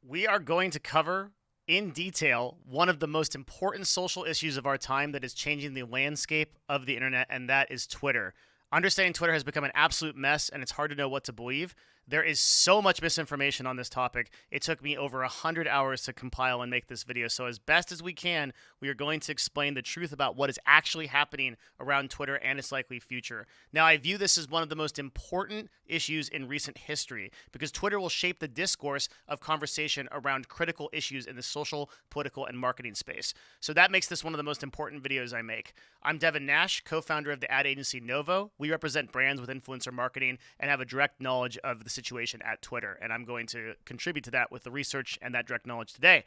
we are going to cover in detail one of the most important social issues of our time that is changing the landscape of the internet, and that is Twitter. Understanding Twitter has become an absolute mess, and it's hard to know what to believe. There is so much misinformation on this topic. It took me over 100 hours to compile and make this video. So as best as we can, we are going to explain the truth about what is actually happening around Twitter and its likely future. Now, I view this as one of the most important issues in recent history because Twitter will shape the discourse of conversation around critical issues in the social, political, and marketing space. So that makes this one of the most important videos I make. I'm Devin Nash, co-founder of the ad agency Novo. We represent brands with influencer marketing and have a direct knowledge of the situation at Twitter, and I'm going to contribute to that with the research and that direct knowledge today.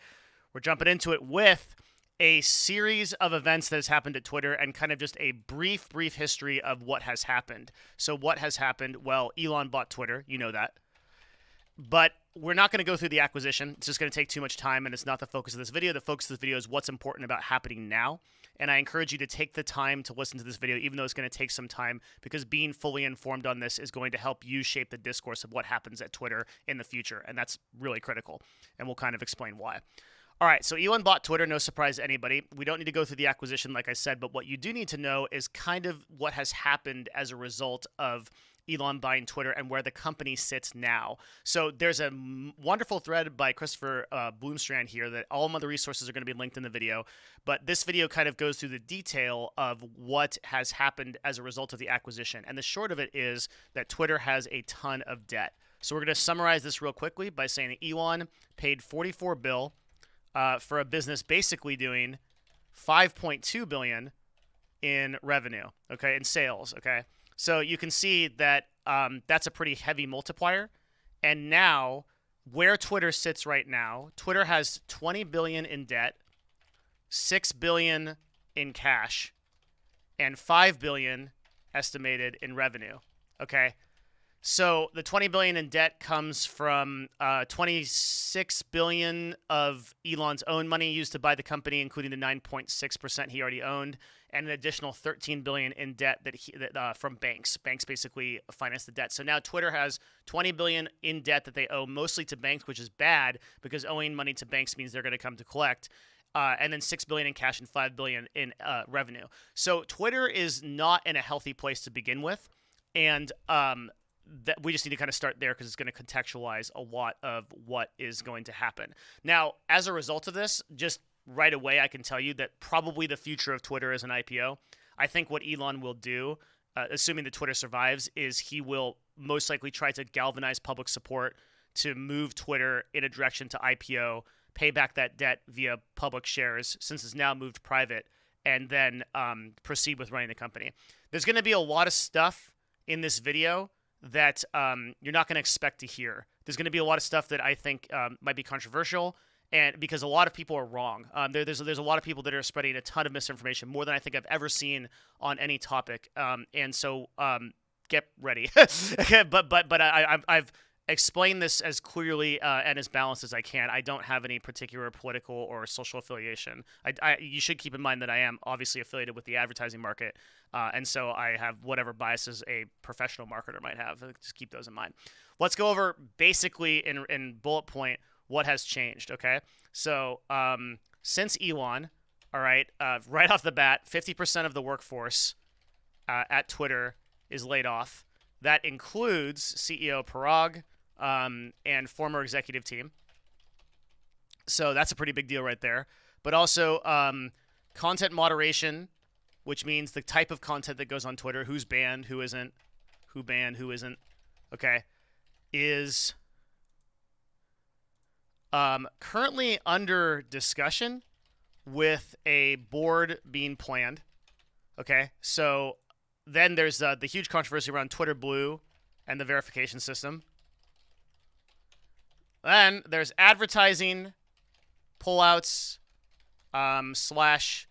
We're jumping into it with a series of events that has happened at Twitter and kind of just a brief history of what has happened. So what has happened? Well, Elon bought Twitter. You know that. But we're not going to go through the acquisition. It's just going to take too much time, and it's not the focus of this video. The focus of this video is what's important about happening now. And I encourage you to take the time to listen to this video, even though it's going to take some time, because being fully informed on this is going to help you shape the discourse of what happens at Twitter in the future. And that's really critical. And we'll kind of explain why. All right, so Elon bought Twitter, no surprise to anybody. We don't need to go through the acquisition, like I said, but what you do need to know is kind of what has happened as a result of Elon buying Twitter and where the company sits now. So there's a wonderful thread by Christopher Bloomstrand here that all of the resources are going to be linked in the video. But this video kind of goes through the detail of what has happened as a result of the acquisition. And the short of it is that Twitter has a ton of debt. So we're going to summarize this real quickly by saying that Elon paid $44 billion for a business basically doing $5.2 billion in revenue, okay, in sales, okay? So you can see that that's a pretty heavy multiplier. And now, where Twitter sits right now, Twitter has $20 billion in debt, $6 billion in cash, and $5 billion estimated in revenue. Okay, so the $20 billion in debt comes from $26 billion of Elon's own money used to buy the company, including the 9.6% he already owned, and an additional $13 billion in debt that from banks. Banks basically finance the debt. So now Twitter has $20 billion in debt that they owe mostly to banks, which is bad because owing money to banks means they're going to come to collect. And then $6 billion in cash and $5 billion in revenue. So Twitter is not in a healthy place to begin with, and that we just need to kind of start there because it's going to contextualize a lot of what is going to happen. Now, as a result of this, just right away, I can tell you that probably the future of Twitter is an IPO. I think what Elon will do, assuming that Twitter survives, is he will most likely try to galvanize public support to move Twitter in a direction to IPO, pay back that debt via public shares since it's now moved private, and then proceed with running the company. There's going to be a lot of stuff in this video that you're not going to expect to hear. There's going to be a lot of stuff that I think might be controversial, and because a lot of people are wrong. There's a lot of people that are spreading a ton of misinformation, more than I think I've ever seen on any topic. And so get ready. but I've explained this as clearly and as balanced as I can. I don't have any particular political or social affiliation. You should keep in mind that I am obviously affiliated with the advertising market, and so I have whatever biases a professional marketer might have. Just keep those in mind. Let's go over basically in bullet point what has changed, okay? So since Elon, all right, right off the bat, 50% of the workforce at Twitter is laid off. That includes CEO Parag and former executive team. So that's a pretty big deal right there. But also content moderation, which means the type of content that goes on Twitter, who's banned, who isn't, who banned, who isn't, okay, is currently under discussion with a board being planned. Okay, so then there's the huge controversy around Twitter Blue and the verification system. Then there's advertising pullouts slash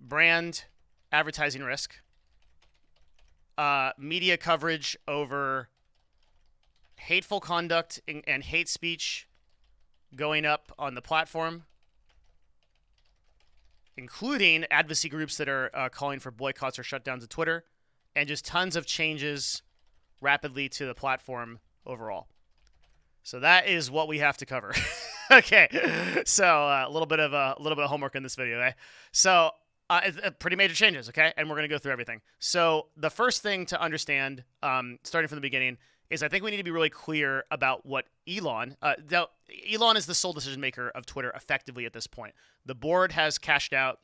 brand advertising risk. Media coverage over hateful conduct and hate speech going up on the platform, including advocacy groups that are calling for boycotts or shutdowns of Twitter, and just tons of changes rapidly to the platform overall. So that is what we have to cover. Okay, so a little bit of homework in this video. Eh? So pretty major changes. Okay, and we're gonna go through everything. So the first thing to understand, starting from the beginning, is I think we need to be really clear about what Elon. Now, Elon is the sole decision maker of Twitter effectively at this point. The board has cashed out.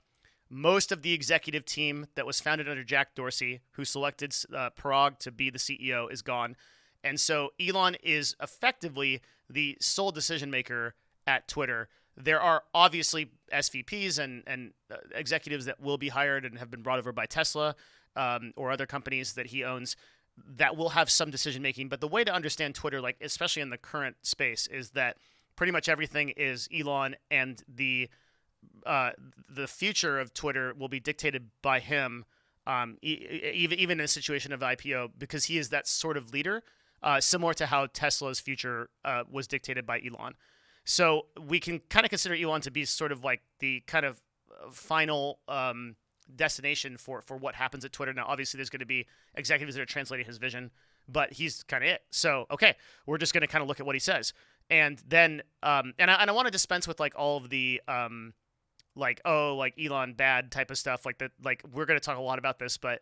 Most of the executive team that was founded under Jack Dorsey, who selected Parag to be the CEO, is gone. And so Elon is effectively the sole decision maker at Twitter. There are obviously SVPs and executives that will be hired and have been brought over by Tesla or other companies that he owns that will have some decision making. But the way to understand Twitter, like especially in the current space, is that pretty much everything is Elon, and the future of Twitter will be dictated by him, even in a situation of IPO, because he is that sort of leader, similar to how Tesla's future was dictated by Elon. So we can kind of consider Elon to be sort of like the kind of final destination for what happens at Twitter. Now, obviously, there's going to be executives that are translating his vision, but he's kind of it. So, okay, we're just going to kind of look at what he says. And then, and I want to dispense with like all of the like Elon bad type of stuff like that. Like we're going to talk a lot about this, but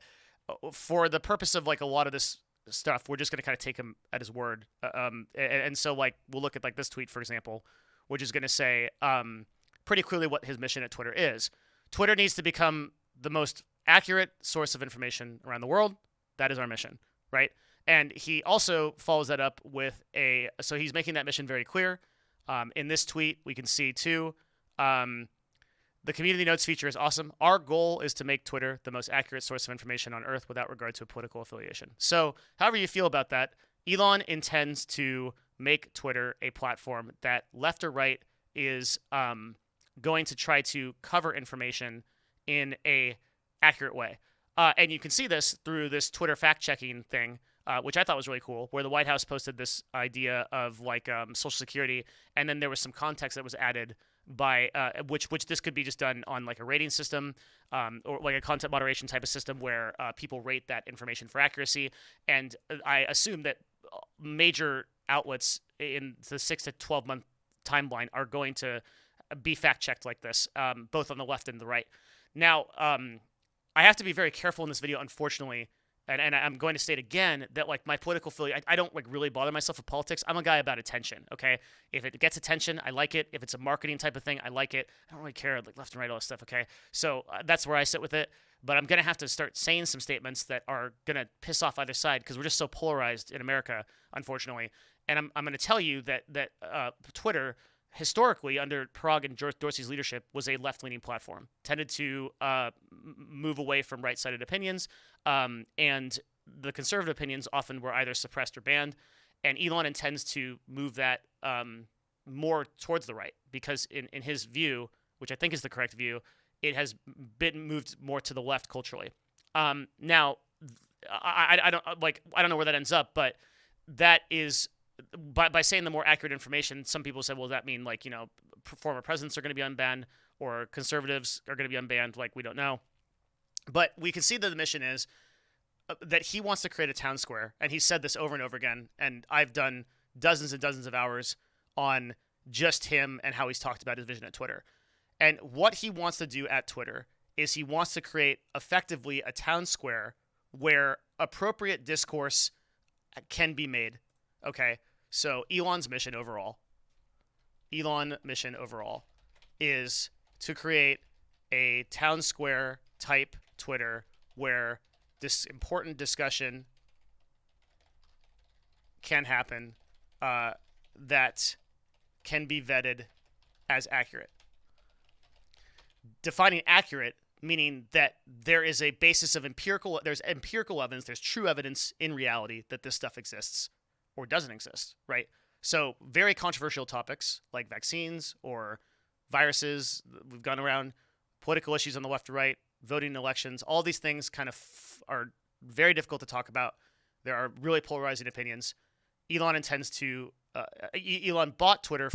for the purpose of like a lot of this stuff, we're just going to kind of take him at his word. And so like we'll look at like this tweet, for example, which is going to say pretty clearly what his mission at Twitter is. Twitter needs to become the most accurate source of information around the world. That is our mission, right? And he also follows that up with so he's making that mission very clear. In this tweet, we can see too, the community notes feature is awesome. Our goal is to make Twitter the most accurate source of information on Earth without regard to a political affiliation. So however you feel about that, Elon intends to make Twitter a platform that left or right is going to try to cover information in a accurate way. And you can see this through this Twitter fact-checking thing, which I thought was really cool, where the White House posted this idea of like Social Security, and then there was some context that was added by which this could be just done on like a rating system or like a content moderation type of system where people rate that information for accuracy. And I assume that major outlets in the 6 to 12 month timeline are going to be fact-checked like this, both on the left and the right. Now, I have to be very careful in this video, unfortunately, and I'm going to state again that like my political affiliation, I don't like really bother myself with politics. I'm a guy about attention, okay? If it gets attention, I like it. If it's a marketing type of thing, I like it. I don't really care like left and right, all this stuff, okay? So that's where I sit with it. But I'm going to have to start saying some statements that are going to piss off either side because we're just so polarized in America, unfortunately. And I'm going to tell you that Twitter, historically, under Parag and Dorsey's leadership, was a left-leaning platform, tended to move away from right-sided opinions, and the conservative opinions often were either suppressed or banned. And Elon intends to move that more towards the right because, in his view, which I think is the correct view, it has been moved more to the left culturally. Now, I don't know where that ends up, but that is. By saying the more accurate information, some people said, well, does that mean like, former presidents are going to be unbanned or conservatives are going to be unbanned? Like, we don't know. But we can see that the mission is that he wants to create a town square. And he said this over and over again. And I've done dozens and dozens of hours on just him and how he's talked about his vision at Twitter. And what he wants to do at Twitter is he wants to create effectively a town square where appropriate discourse can be made. Okay, so Elon's mission overall is to create a town square type Twitter where this important discussion can happen that can be vetted as accurate. Defining accurate meaning that there is a basis of empirical evidence, there's true evidence in reality that this stuff exists or doesn't exist, right? So very controversial topics like vaccines or viruses, we've gone around, political issues on the left or right, voting in elections, all these things kind of are very difficult to talk about. There are really polarizing opinions. Elon intends to, Elon bought Twitter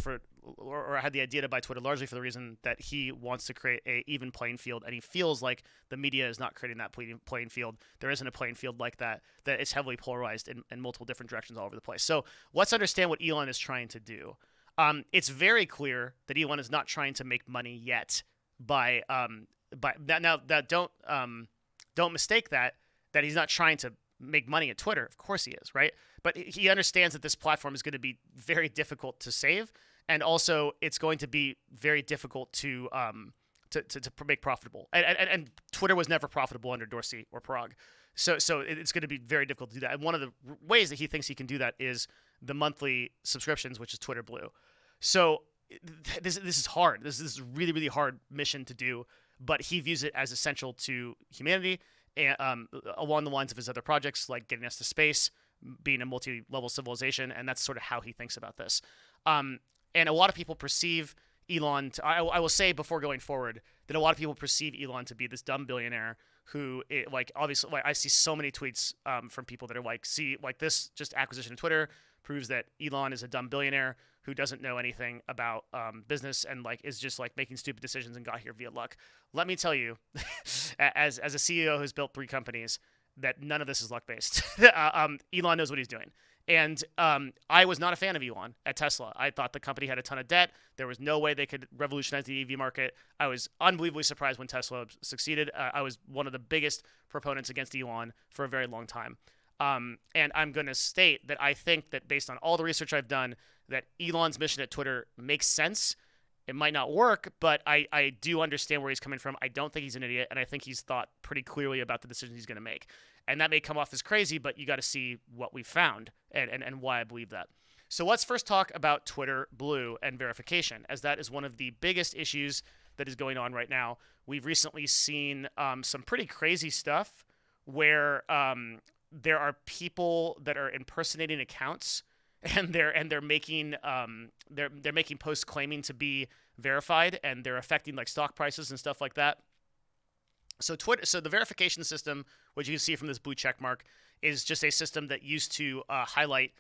or had the idea to buy Twitter largely for the reason that he wants to create a even playing field, and he feels like the media is not creating that playing field. There isn't a playing field like that it's heavily polarized in multiple different directions all over the place. So let's understand what Elon is trying to do. It's very clear that Elon is not trying to make money yet by that. Now that don't mistake that he's not trying to make money at Twitter. Of course he is, right? But he understands that this platform is going to be very difficult to save, and also it's going to be very difficult to make profitable. And Twitter was never profitable under Dorsey or Parag. So it's going to be very difficult to do that. And one of the ways that he thinks he can do that is the monthly subscriptions, which is Twitter Blue. So this is hard. This is a really, really hard mission to do, but he views it as essential to humanity, and along the lines of his other projects, like getting us to space, being a multi-level civilization, and that's sort of how he thinks about this. And a lot of people perceive Elon I will say before going forward that a lot of people perceive Elon to be this dumb billionaire who, obviously, I see so many tweets from people that are like, see, like, this just acquisition of Twitter proves that Elon is a dumb billionaire who doesn't know anything about business and is just making stupid decisions and got here via luck. Let me tell you, as a CEO who's built 3 companies, that none of this is luck based. Elon knows what he's doing. And I was not a fan of Elon at Tesla. I thought the company had a ton of debt. There was no way they could revolutionize the EV market. I was unbelievably surprised when Tesla succeeded. I was one of the biggest proponents against Elon for a very long time. And I'm going to state that I think that based on all the research I've done, that Elon's mission at Twitter makes sense. It might not work, but I do understand where he's coming from. I don't think he's an idiot, and I think he's thought pretty clearly about the decisions he's going to make. And that may come off as crazy, but you got to see what we found and why I believe that. So let's first talk about Twitter Blue and verification, as that is one of the biggest issues that is going on right now. We've recently seen some pretty crazy stuff where there are people that are impersonating accounts, and they're making they're making posts claiming to be verified, and they're affecting stock prices and stuff like that. So the verification system, which you can see from this blue check mark, is just a system that used to highlight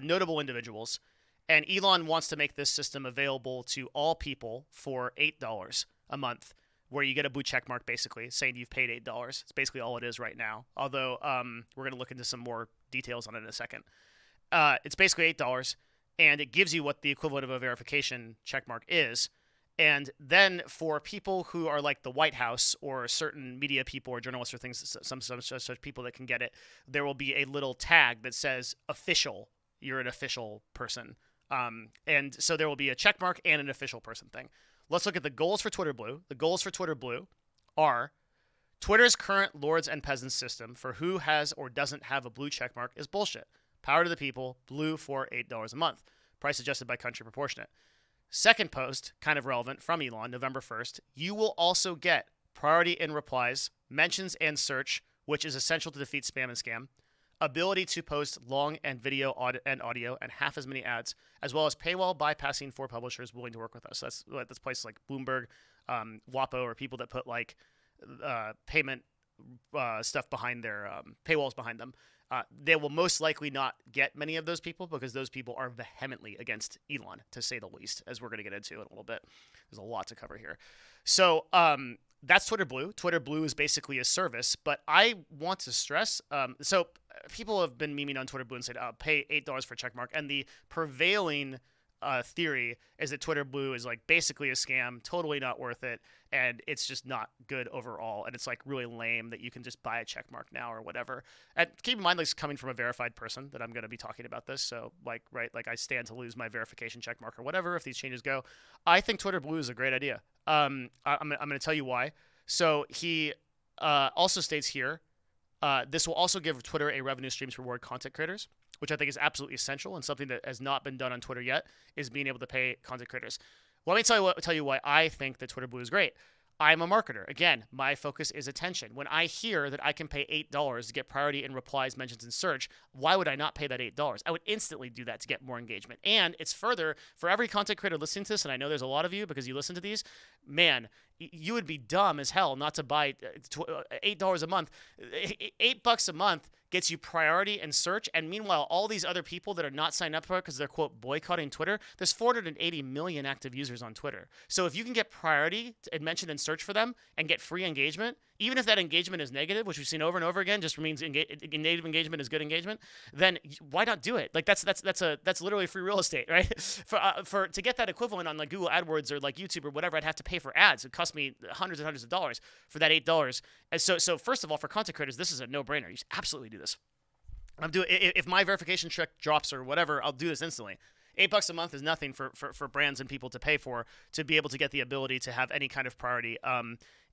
notable individuals. And Elon wants to make this system available to all people for $8 a month, where you get a blue check mark basically saying you've paid $8. It's basically all it is right now. Although we're going to look into some more details on it in a second. It's basically $8, and it gives you what the equivalent of a verification check mark is. And then for people who are like the White House or certain media people or journalists or things, some such people that can get it, there will be a little tag that says official. You're an official person. And so there will be a check mark and an official person thing. Let's look at the goals for Twitter Blue. The goals for Twitter Blue are Twitter's current lords and peasants system for who has or doesn't have a blue check mark is bullshit. Power to the people, blue for $8 a month. Price adjusted by country proportionate. Second post, kind of relevant, from Elon, November 1st. You will also get priority in replies, mentions and search, which is essential to defeat spam and scam. Ability to post long and video and audio and half as many ads, as well as paywall bypassing for publishers willing to work with us. That's places like Bloomberg, WAPO, or people that put payment stuff behind their paywalls behind them. They will most likely not get many of those people because those people are vehemently against Elon, to say the least, as we're going to get into in a little bit. There's a lot to cover here. So that's Twitter Blue. Twitter Blue is basically a service, but I want to stress, so people have been memeing on Twitter Blue and said, pay $8 for a check mark, and the prevailing theory is that Twitter Blue is basically a scam, totally not worth it, and it's just not good overall, and it's really lame that you can just buy a check mark now or whatever. And keep in mind, coming from a verified person that I'm going to be talking about this, so I stand to lose my verification check mark or whatever if these changes go. I think Twitter Blue is a great idea. I'm going to tell you why. So he also states here, this will also give Twitter a revenue stream to reward content creators, which I think is absolutely essential, and something that has not been done on Twitter yet is being able to pay content creators. Let me tell you why I think that Twitter Blue is great. I'm a marketer. Again, my focus is attention. When I hear that I can pay $8 to get priority in replies, mentions, and search, why would I not pay that $8? I would instantly do that to get more engagement. And it's further, for every content creator listening to this, and I know there's a lot of you because you listen to these, man, you would be dumb as hell not to buy $8 a month. $8 a month gets you priority and search, and meanwhile, all these other people that are not signed up for it because they're, quote, boycotting Twitter, there's 480 million active users on Twitter. So if you can get priority and mention and search for them and get free engagement, even if that engagement is negative, which we've seen over and over again, just means native engagement is good engagement, then why not do it? Like that's literally free real estate, right? For to get that equivalent on like Google AdWords or like YouTube or whatever, I'd have to pay for ads. It cost me hundreds and hundreds of dollars for that $8. And so first of all, for content creators, this is a no-brainer. You should absolutely do this. If my verification check drops or whatever, I'll do this instantly. $8 a month is nothing for brands and people to pay for to be able to get the ability to have any kind of priority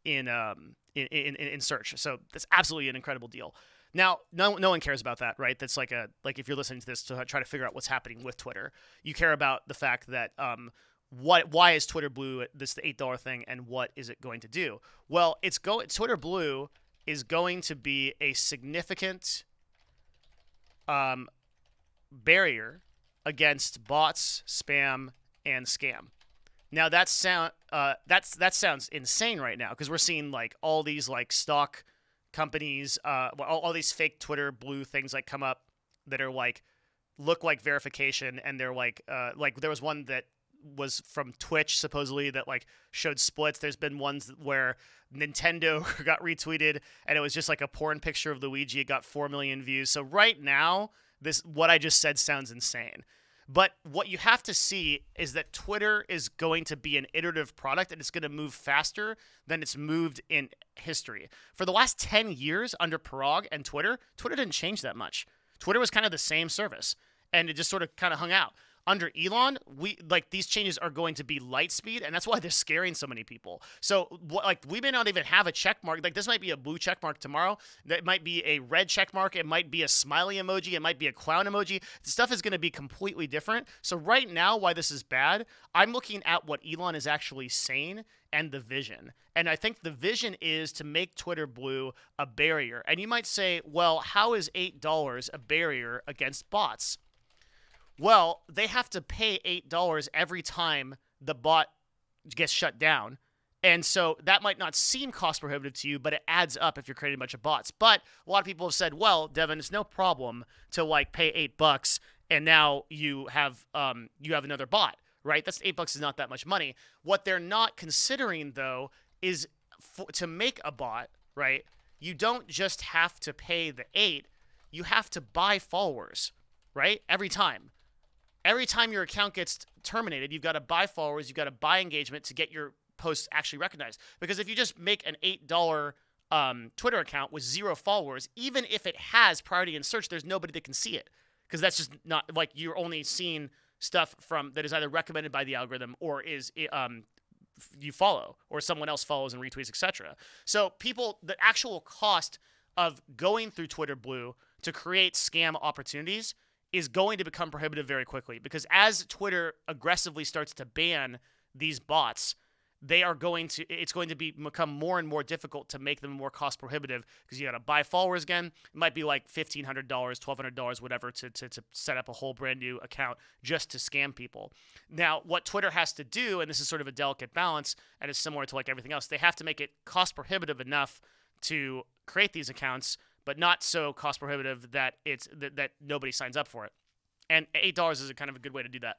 in search. So that's absolutely an incredible deal. Now, no one cares about that, right? That's like if you're listening to this to try to figure out what's happening with Twitter, you care about the fact that why is Twitter Blue the $8 thing, and what is it going to do? Well, Twitter Blue is going to be a significant barrier against bots, spam, and scam. Now that sounds insane right now, because we're seeing like all these like stock companies, all these fake Twitter Blue things like come up that are like look like verification, and they're like there was one that was from Twitch supposedly that like showed splits. There's been ones where Nintendo got retweeted and it was just like a porn picture of Luigi. It got 4 million views. So right now, what I just said sounds insane. But what you have to see is that Twitter is going to be an iterative product, and it's going to move faster than it's moved in history. For the last 10 years under Parag and Twitter didn't change that much. Twitter was kind of the same service, and it just sort of kind of hung out. Under Elon, these changes are going to be light speed, and that's why they're scaring so many people. So, we may not even have a check mark. Like, this might be a blue check mark tomorrow. That might be a red check mark. It might be a smiley emoji. It might be a clown emoji. The stuff is going to be completely different. So right now, why this is bad, I'm looking at what Elon is actually saying and the vision. And I think the vision is to make Twitter Blue a barrier. And you might say, well, how is $8 a barrier against bots? Well, they have to pay $8 every time the bot gets shut down. And so that might not seem cost prohibitive to you, but it adds up if you're creating a bunch of bots. But a lot of people have said, well, Devin, it's no problem to like pay $8 and now you have another bot, right? That's $8 is not that much money. What they're not considering, though, is to make a bot, right? You don't just have to pay the $8, you have to buy followers, right? Every time. Every time your account gets terminated, you've got to buy followers, you've got to buy engagement to get your posts actually recognized. Because if you just make an $8 Twitter account with 0 followers, even if it has priority in search, there's nobody that can see it. Because that's just not, like, you're only seeing stuff that is either recommended by the algorithm or is you follow, or someone else follows and retweets, etc. So the actual cost of going through Twitter Blue to create scam opportunities is going to become prohibitive very quickly, because as Twitter aggressively starts to ban these bots, it's going to become more and more difficult to make them more cost prohibitive, because you got to buy followers again. It might be like $1,500, $1,200, whatever, to set up a whole brand new account just to scam people. Now, what Twitter has to do, and this is sort of a delicate balance, and it's similar to like everything else, they have to make it cost prohibitive enough to create these accounts, but not so cost prohibitive that that nobody signs up for it. And $8 is a kind of a good way to do that.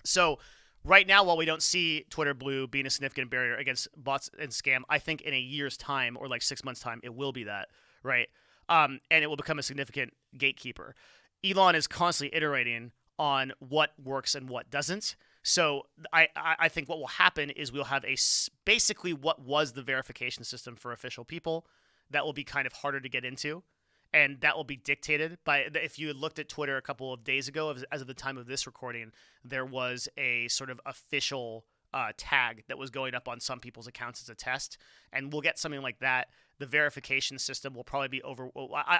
So right now, while we don't see Twitter Blue being a significant barrier against bots and scam, I think in a year's time or like 6 months' time, it will be that, right? And it will become a significant gatekeeper. Elon is constantly iterating on what works and what doesn't. So I think what will happen is we'll have basically what was the verification system for official people. That will be kind of harder to get into, and that will be dictated by, if you had looked at Twitter a couple of days ago, as of the time of this recording, there was a sort of official tag that was going up on some people's accounts as a test, and we'll get something like that. The verification system will probably be over.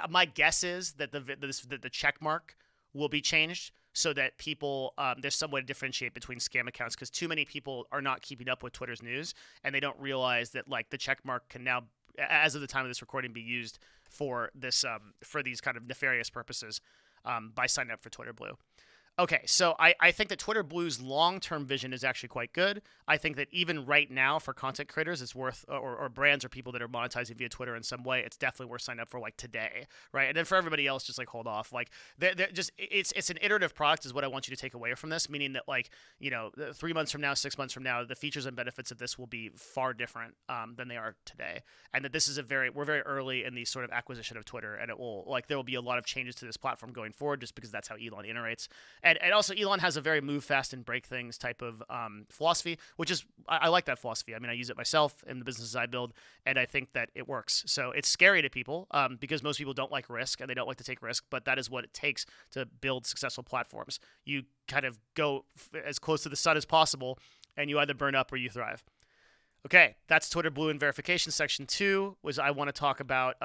My guess is that the check mark will be changed so that people, there's some way to differentiate between scam accounts, because too many people are not keeping up with Twitter's news, and they don't realize that like the check mark can now, as of the time of this recording, be used for this for these kind of nefarious purposes by signing up for Twitter Blue. Okay, so I think that Twitter Blue's long-term vision is actually quite good. I think that even right now for content creators, it's worth, or brands or people that are monetizing via Twitter in some way, it's definitely worth signing up for like today, right? And then for everybody else, just like hold off. Like they're just it's an iterative product is what I want you to take away from this, meaning that like 3 months from now, 6 months from now, the features and benefits of this will be far different than they are today, and that this is we're very early in the sort of acquisition of Twitter, and it will there will be a lot of changes to this platform going forward, just because that's how Elon iterates. And also, Elon has a very move fast and break things type of philosophy, which is, I like that philosophy. I mean, I use it myself in the businesses I build, and I think that it works. So it's scary to people because most people don't like risk, and they don't like to take risk, but that is what it takes to build successful platforms. You kind of go as close to the sun as possible, and you either burn up or you thrive. Okay, that's Twitter Blue and verification. Section 2 was I want to talk about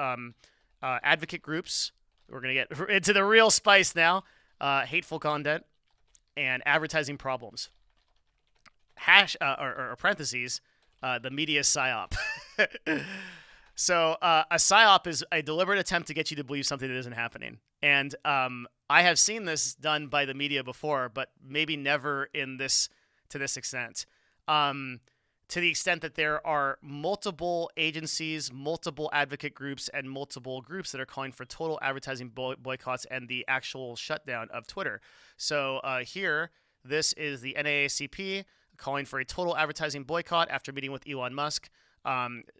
advocate groups. We're going to get into the real spice now. Hateful content and advertising problems. Or parentheses, the media psyop. So a psyop is a deliberate attempt to get you to believe something that isn't happening. And I have seen this done by the media before, but maybe never to this extent. To the extent that there are multiple agencies, multiple advocate groups, and multiple groups that are calling for total advertising boycotts and the actual shutdown of Twitter. So here, this is the NAACP calling for a total advertising boycott after meeting with Elon Musk,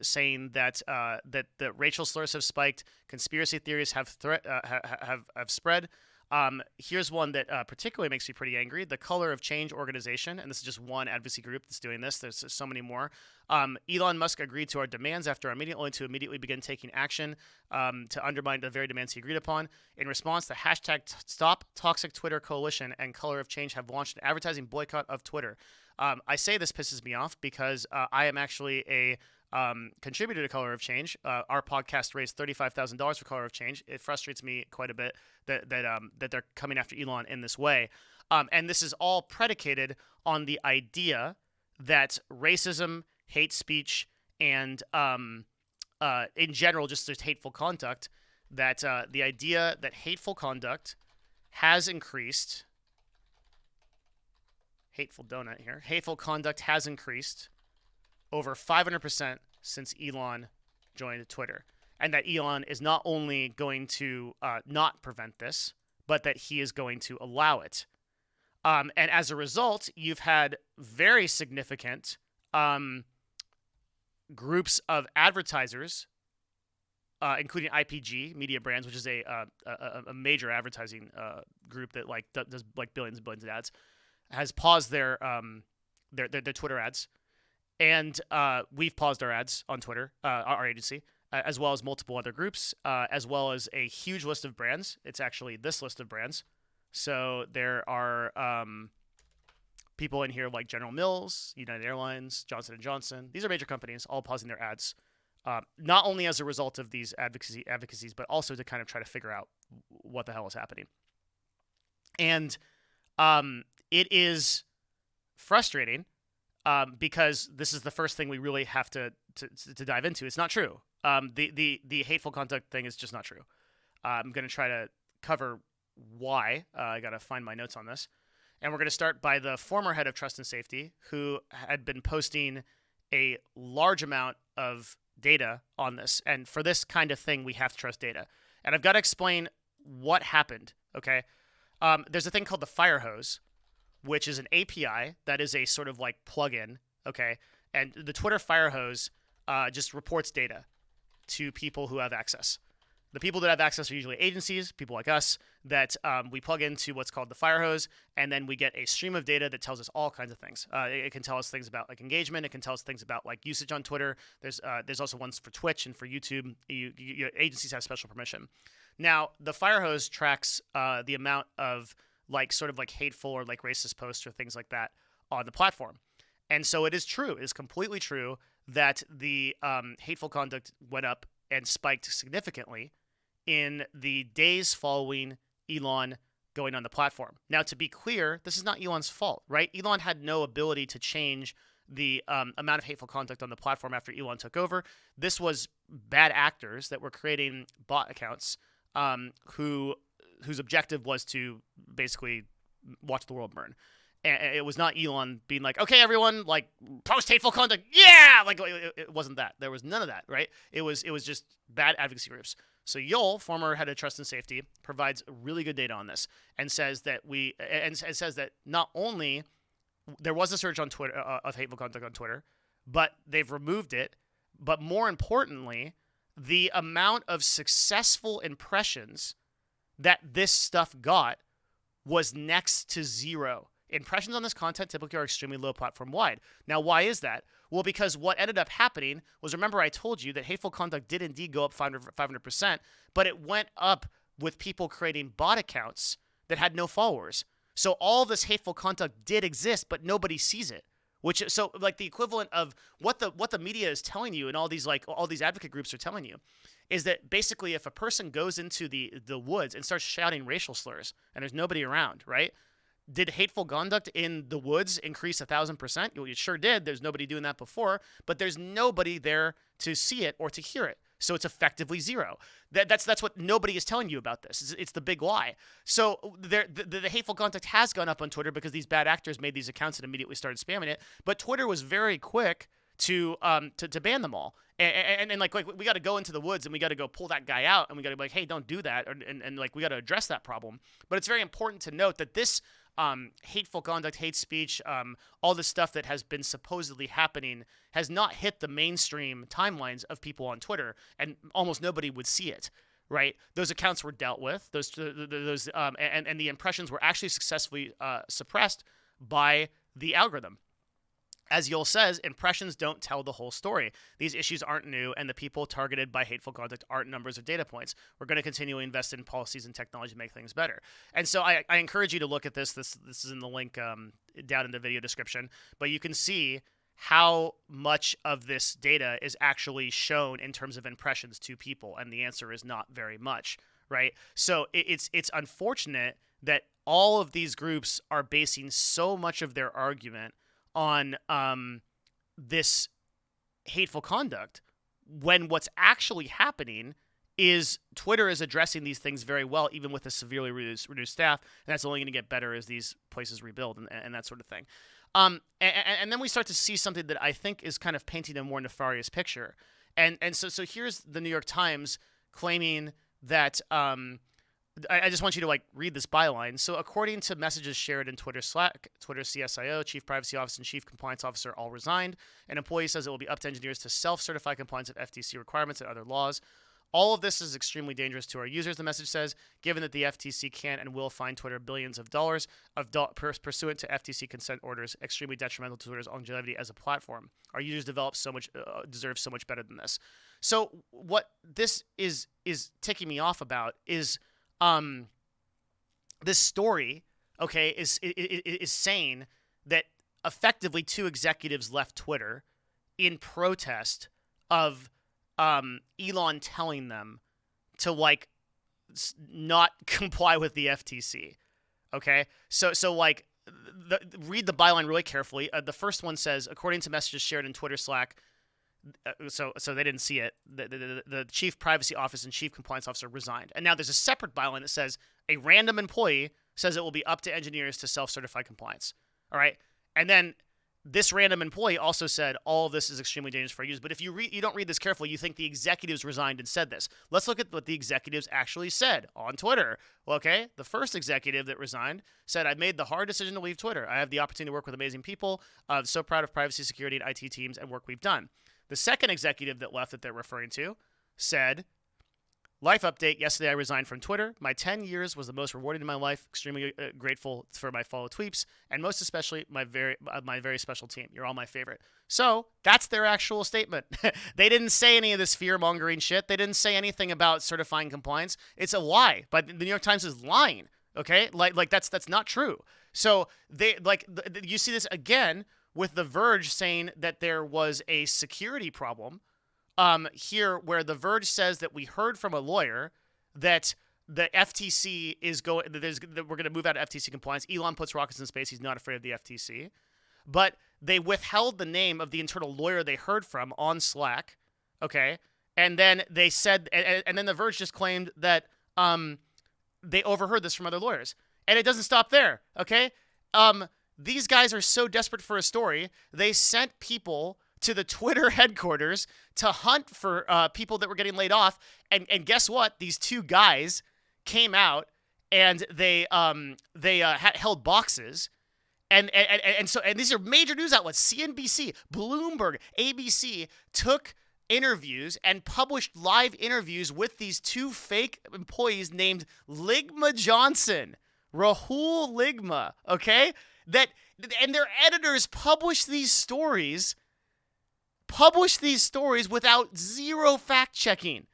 saying that the racial slurs have spiked, conspiracy theories have spread. Here's one that particularly makes me pretty angry. The Color of Change organization, and this is just one advocacy group that's doing this. There's so many more. Elon Musk agreed to our demands after our meeting, only to immediately begin taking action to undermine the very demands he agreed upon. In response, the hashtag Stop Toxic Twitter Coalition and Color of Change have launched an advertising boycott of Twitter. I say this pisses me off because I am actually a contributor to Color of Change. Our podcast raised $35,000 for Color of Change. It frustrates me quite a bit that they're coming after Elon in this way. And this is all predicated on the idea that racism, hate speech, and in general, just hateful conduct, that the idea that hateful conduct has increased. Hateful donut here. Hateful conduct has increased over 500% since Elon joined Twitter. And that Elon is not only going to not prevent this, but that he is going to allow it. And as a result, you've had very significant groups of advertisers, including IPG, Media Brands, which is a major advertising group that does billions and billions of ads, has paused their Twitter ads. And we've paused our ads on Twitter, our agency, as well as multiple other groups, as well as a huge list of brands. It's actually this list of brands. So there are people in here like General Mills, United Airlines, Johnson & Johnson. These are major companies all pausing their ads, not only as a result of these advocacies, but also to kind of try to figure out what the hell is happening. And it is frustrating because this is the first thing we really have to dive into. It's not true. The hateful conduct thing is just not true. I'm going to try to cover why. I got to find my notes on this. And we're going to start by the former head of trust and safety, who had been posting a large amount of data on this. And for this kind of thing, we have to trust data. And I've got to explain what happened, okay? There's a thing called the fire hose, which is an API that is a sort of like plugin, okay? And the Twitter fire hose just reports data to people who have access. The people that have access are usually agencies, people like us, that we plug into what's called the fire hose, and then we get a stream of data that tells us all kinds of things. It can tell us things about like engagement. It can tell us things about like usage on Twitter. There's also ones for Twitch and for YouTube. Agencies have special permission. Now, the fire hose tracks the amount of like sort of like hateful or like racist posts or things like that on the platform. And so it is true. It is completely true that the hateful conduct went up and spiked significantly in the days following Elon going on the platform. Now, to be clear, this is not Elon's fault, right? Elon had no ability to change the amount of hateful conduct on the platform after Elon took over. This was bad actors that were creating bot accounts whose objective was to basically watch the world burn. And it was not Elon being like, okay, everyone, like, post hateful content. Yeah, like it wasn't that. There was none of that, right? It was just bad advocacy groups. So Yoel, former head of trust and safety, provides really good data on this and says that not only there was a surge on Twitter of hateful content on Twitter, but they've removed it. But more importantly, the amount of successful impressions that this stuff got was next to zero. Impressions on this content typically are extremely low platform-wide. Now, why is that? Well, because what ended up happening was, remember I told you that hateful conduct did indeed go up 500%, but it went up with people creating bot accounts that had no followers. So all this hateful conduct did exist, but nobody sees it. So like the equivalent of what the media is telling you and all these advocate groups are telling you is that basically if a person goes into the woods and starts shouting racial slurs and there's nobody around, right? Did hateful conduct in the woods increase 1,000%? Well, it sure did. There's nobody doing that before, but there's nobody there to see it or to hear it. So it's effectively zero. That's what nobody is telling you about this. It's the big lie. So the hateful conduct has gone up on Twitter because these bad actors made these accounts and immediately started spamming it. But Twitter was very quick to ban them all. And like we got to go into the woods and we got to go pull that guy out and we got to be like, hey, don't do that. And like we got to address that problem. But it's very important to note that this hateful conduct, hate speech, all the stuff that has been supposedly happening has not hit the mainstream timelines of people on Twitter, and almost nobody would see it, right? Those accounts were dealt with, and the impressions were actually successfully suppressed by the algorithm. As Yoel says, impressions don't tell the whole story. These issues aren't new, and the people targeted by hateful conduct aren't numbers of data points. We're going to continually invest in policies and technology to make things better. And so I encourage you to look at this. This is in the link down in the video description. But you can see how much of this data is actually shown in terms of impressions to people, and the answer is not very much, right? So it's unfortunate that all of these groups are basing so much of their argument on this hateful conduct, when what's actually happening is Twitter is addressing these things very well, even with a severely reduced staff, and that's only going to get better as these places rebuild and that sort of thing. And then we start to see something that I think is kind of painting a more nefarious picture. And so here's the New York Times claiming that I just want you to like read this byline. So according to messages shared in Twitter Slack, Twitter CSIO, Chief Privacy Officer, and Chief Compliance Officer all resigned. An employee says it will be up to engineers to self-certify compliance of FTC requirements and other laws. All of this is extremely dangerous to our users, the message says, given that the FTC can and will fine Twitter billions of dollars pursuant to FTC consent orders, extremely detrimental to Twitter's longevity as a platform. Our users deserve so much better than this. So what this is ticking me off about is this story, okay, is saying that effectively two executives left Twitter in protest of Elon telling them to like not comply with the FTC. Okay, so like read the byline really carefully. The first one says, according to messages shared in Twitter Slack. So they didn't see it. The Chief Privacy Officer and Chief Compliance Officer resigned. And now there's a separate byline that says a random employee says it will be up to engineers to self-certify compliance. All right. And then this random employee also said all of this is extremely dangerous for users. But if you don't read this carefully, you think the executives resigned and said this. Let's look at what the executives actually said on Twitter. Well, okay, the first executive that resigned said, I made the hard decision to leave Twitter. I have the opportunity to work with amazing people. I'm so proud of privacy, security, and IT teams and work we've done. The second executive that left that they're referring to said, life update, yesterday I resigned from Twitter. My 10 years was the most rewarding in my life. Extremely grateful for my follow tweets, and most especially my very special team. You're all my favorite. So that's their actual statement. They didn't say any of this fear-mongering shit. They didn't say anything about certifying compliance. It's a lie, but the New York Times is lying, okay? Like that's not true. So you see this again with The Verge saying that there was a security problem here, where The Verge says that we heard from a lawyer that the FTC is going, that we're going to move out of FTC compliance. Elon puts rockets in space. He's not afraid of the FTC. But they withheld the name of the internal lawyer they heard from on Slack, okay? And then they said, and then The Verge just claimed that they overheard this from other lawyers. And it doesn't stop there, okay? These guys are so desperate for a story, they sent people to the Twitter headquarters to hunt for people that were getting laid off. And guess what? These two guys came out and they held boxes. And these are major news outlets. CNBC, Bloomberg, ABC took interviews and published live interviews with these two fake employees named Ligma Johnson, Rahul Ligma, okay? And their editors published these stories without zero fact checking.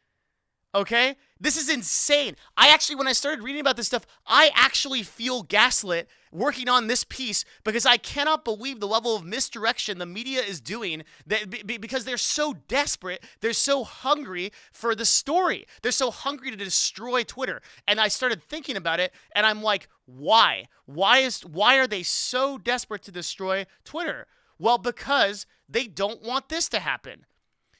Okay? This is insane. When I started reading about this stuff, I actually feel gaslit working on this piece because I cannot believe the level of misdirection the media is doing because they're so desperate. They're so hungry for the story. They're so hungry to destroy Twitter. And I started thinking about it and I'm like, why? Why are they so desperate to destroy Twitter? Well, because they don't want this to happen.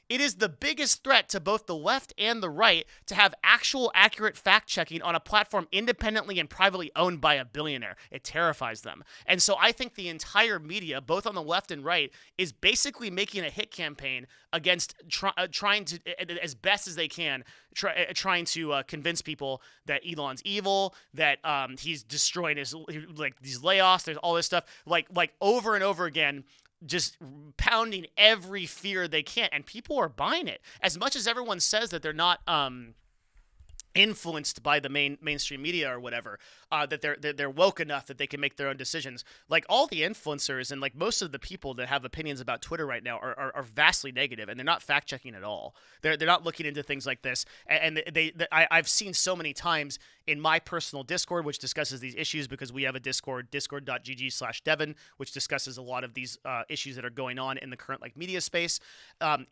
It is the biggest threat to both the left and the right to have actual accurate fact-checking on a platform independently and privately owned by a billionaire. It terrifies them. And so I think the entire media, both on the left and right, is basically making a hit campaign against trying to, as best as they can, trying to convince people that Elon's evil, that he's destroying these layoffs, there's all this stuff, like over and over again, just pounding every fear they can, and people are buying it. As much as everyone says that they're not influenced by the mainstream media or whatever, that they're woke enough that they can make their own decisions. Like all the influencers and like most of the people that have opinions about Twitter right now are vastly negative, and they're not fact checking at all. They're not looking into things like this, and I've seen so many times in my personal Discord, which discusses these issues because we have a Discord, discord.gg/Devin, which discusses a lot of these issues that are going on in the current like media space.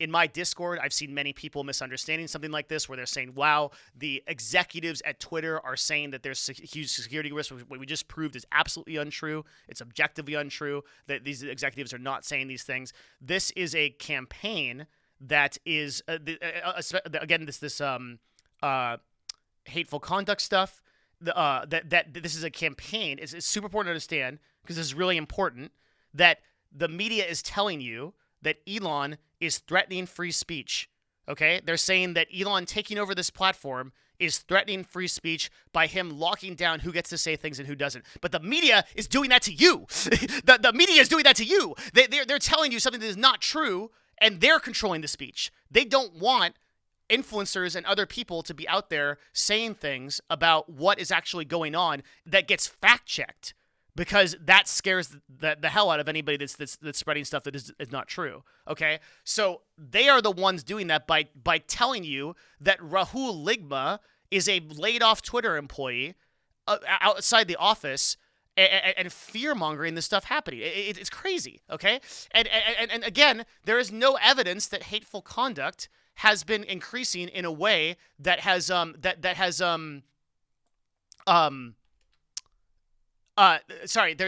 In my Discord, I've seen many people misunderstanding something like this, where they're saying, wow, the executives at Twitter are saying that there's huge security risks. What we just proved is absolutely untrue. It's objectively untrue that these executives are not saying these things. This is a campaign that is, again, this hateful conduct stuff, that this is a campaign. It's super important to understand, because this is really important, that the media is telling you that Elon is threatening free speech. Okay? They're saying that Elon taking over this platform is threatening free speech by him locking down who gets to say things and who doesn't. But the media is doing that to you. The media is doing that to you. They're telling you something that is not true, and they're controlling the speech. They don't want influencers and other people to be out there saying things about what is actually going on that gets fact-checked, because that scares the hell out of anybody that's spreading stuff that is not true. Okay? So they are the ones doing that by telling you that Rahul Ligma is a laid-off Twitter employee outside the office, and fear-mongering this stuff happening. It's crazy, okay? And again, there is no evidence that hateful conduct has been increasing in a way that has there's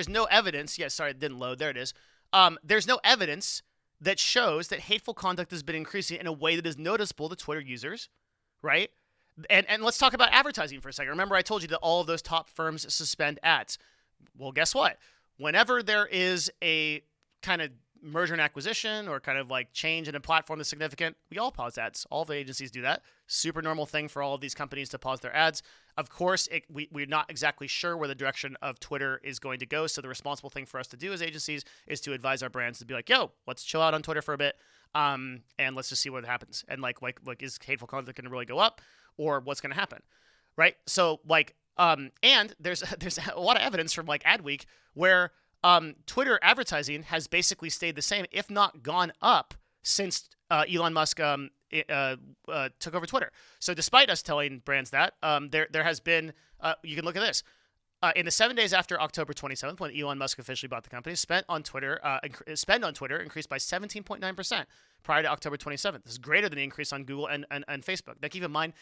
no evidence. Yes, sorry, it didn't load. There it is. There's no evidence that shows that hateful conduct has been increasing in a way that is noticeable to Twitter users, right? And let's talk about advertising for a second. Remember, I told you that all of those top firms suspend ads. Well, guess what? Whenever there is a kind of merger and acquisition or kind of like change in a platform that's significant, we all pause ads. All the agencies do that. Super normal thing for all of these companies to pause their ads. Of course, we're not exactly sure where the direction of Twitter is going to go. So the responsible thing for us to do as agencies is to advise our brands to be like, yo, let's chill out on Twitter for a bit, and let's just see what happens. And like is hateful content going to really go up, or what's going to happen, right? So and there's a lot of evidence from like Adweek where Twitter advertising has basically stayed the same, if not gone up, since Elon Musk took over Twitter. So despite us telling brands that, there has been, you can look at this. In the 7 days after October 27th, when Elon Musk officially bought the company, spend on Twitter increased by 17.9% prior to October 27th. This is greater than the increase on Google and Facebook. Now, keep in mind,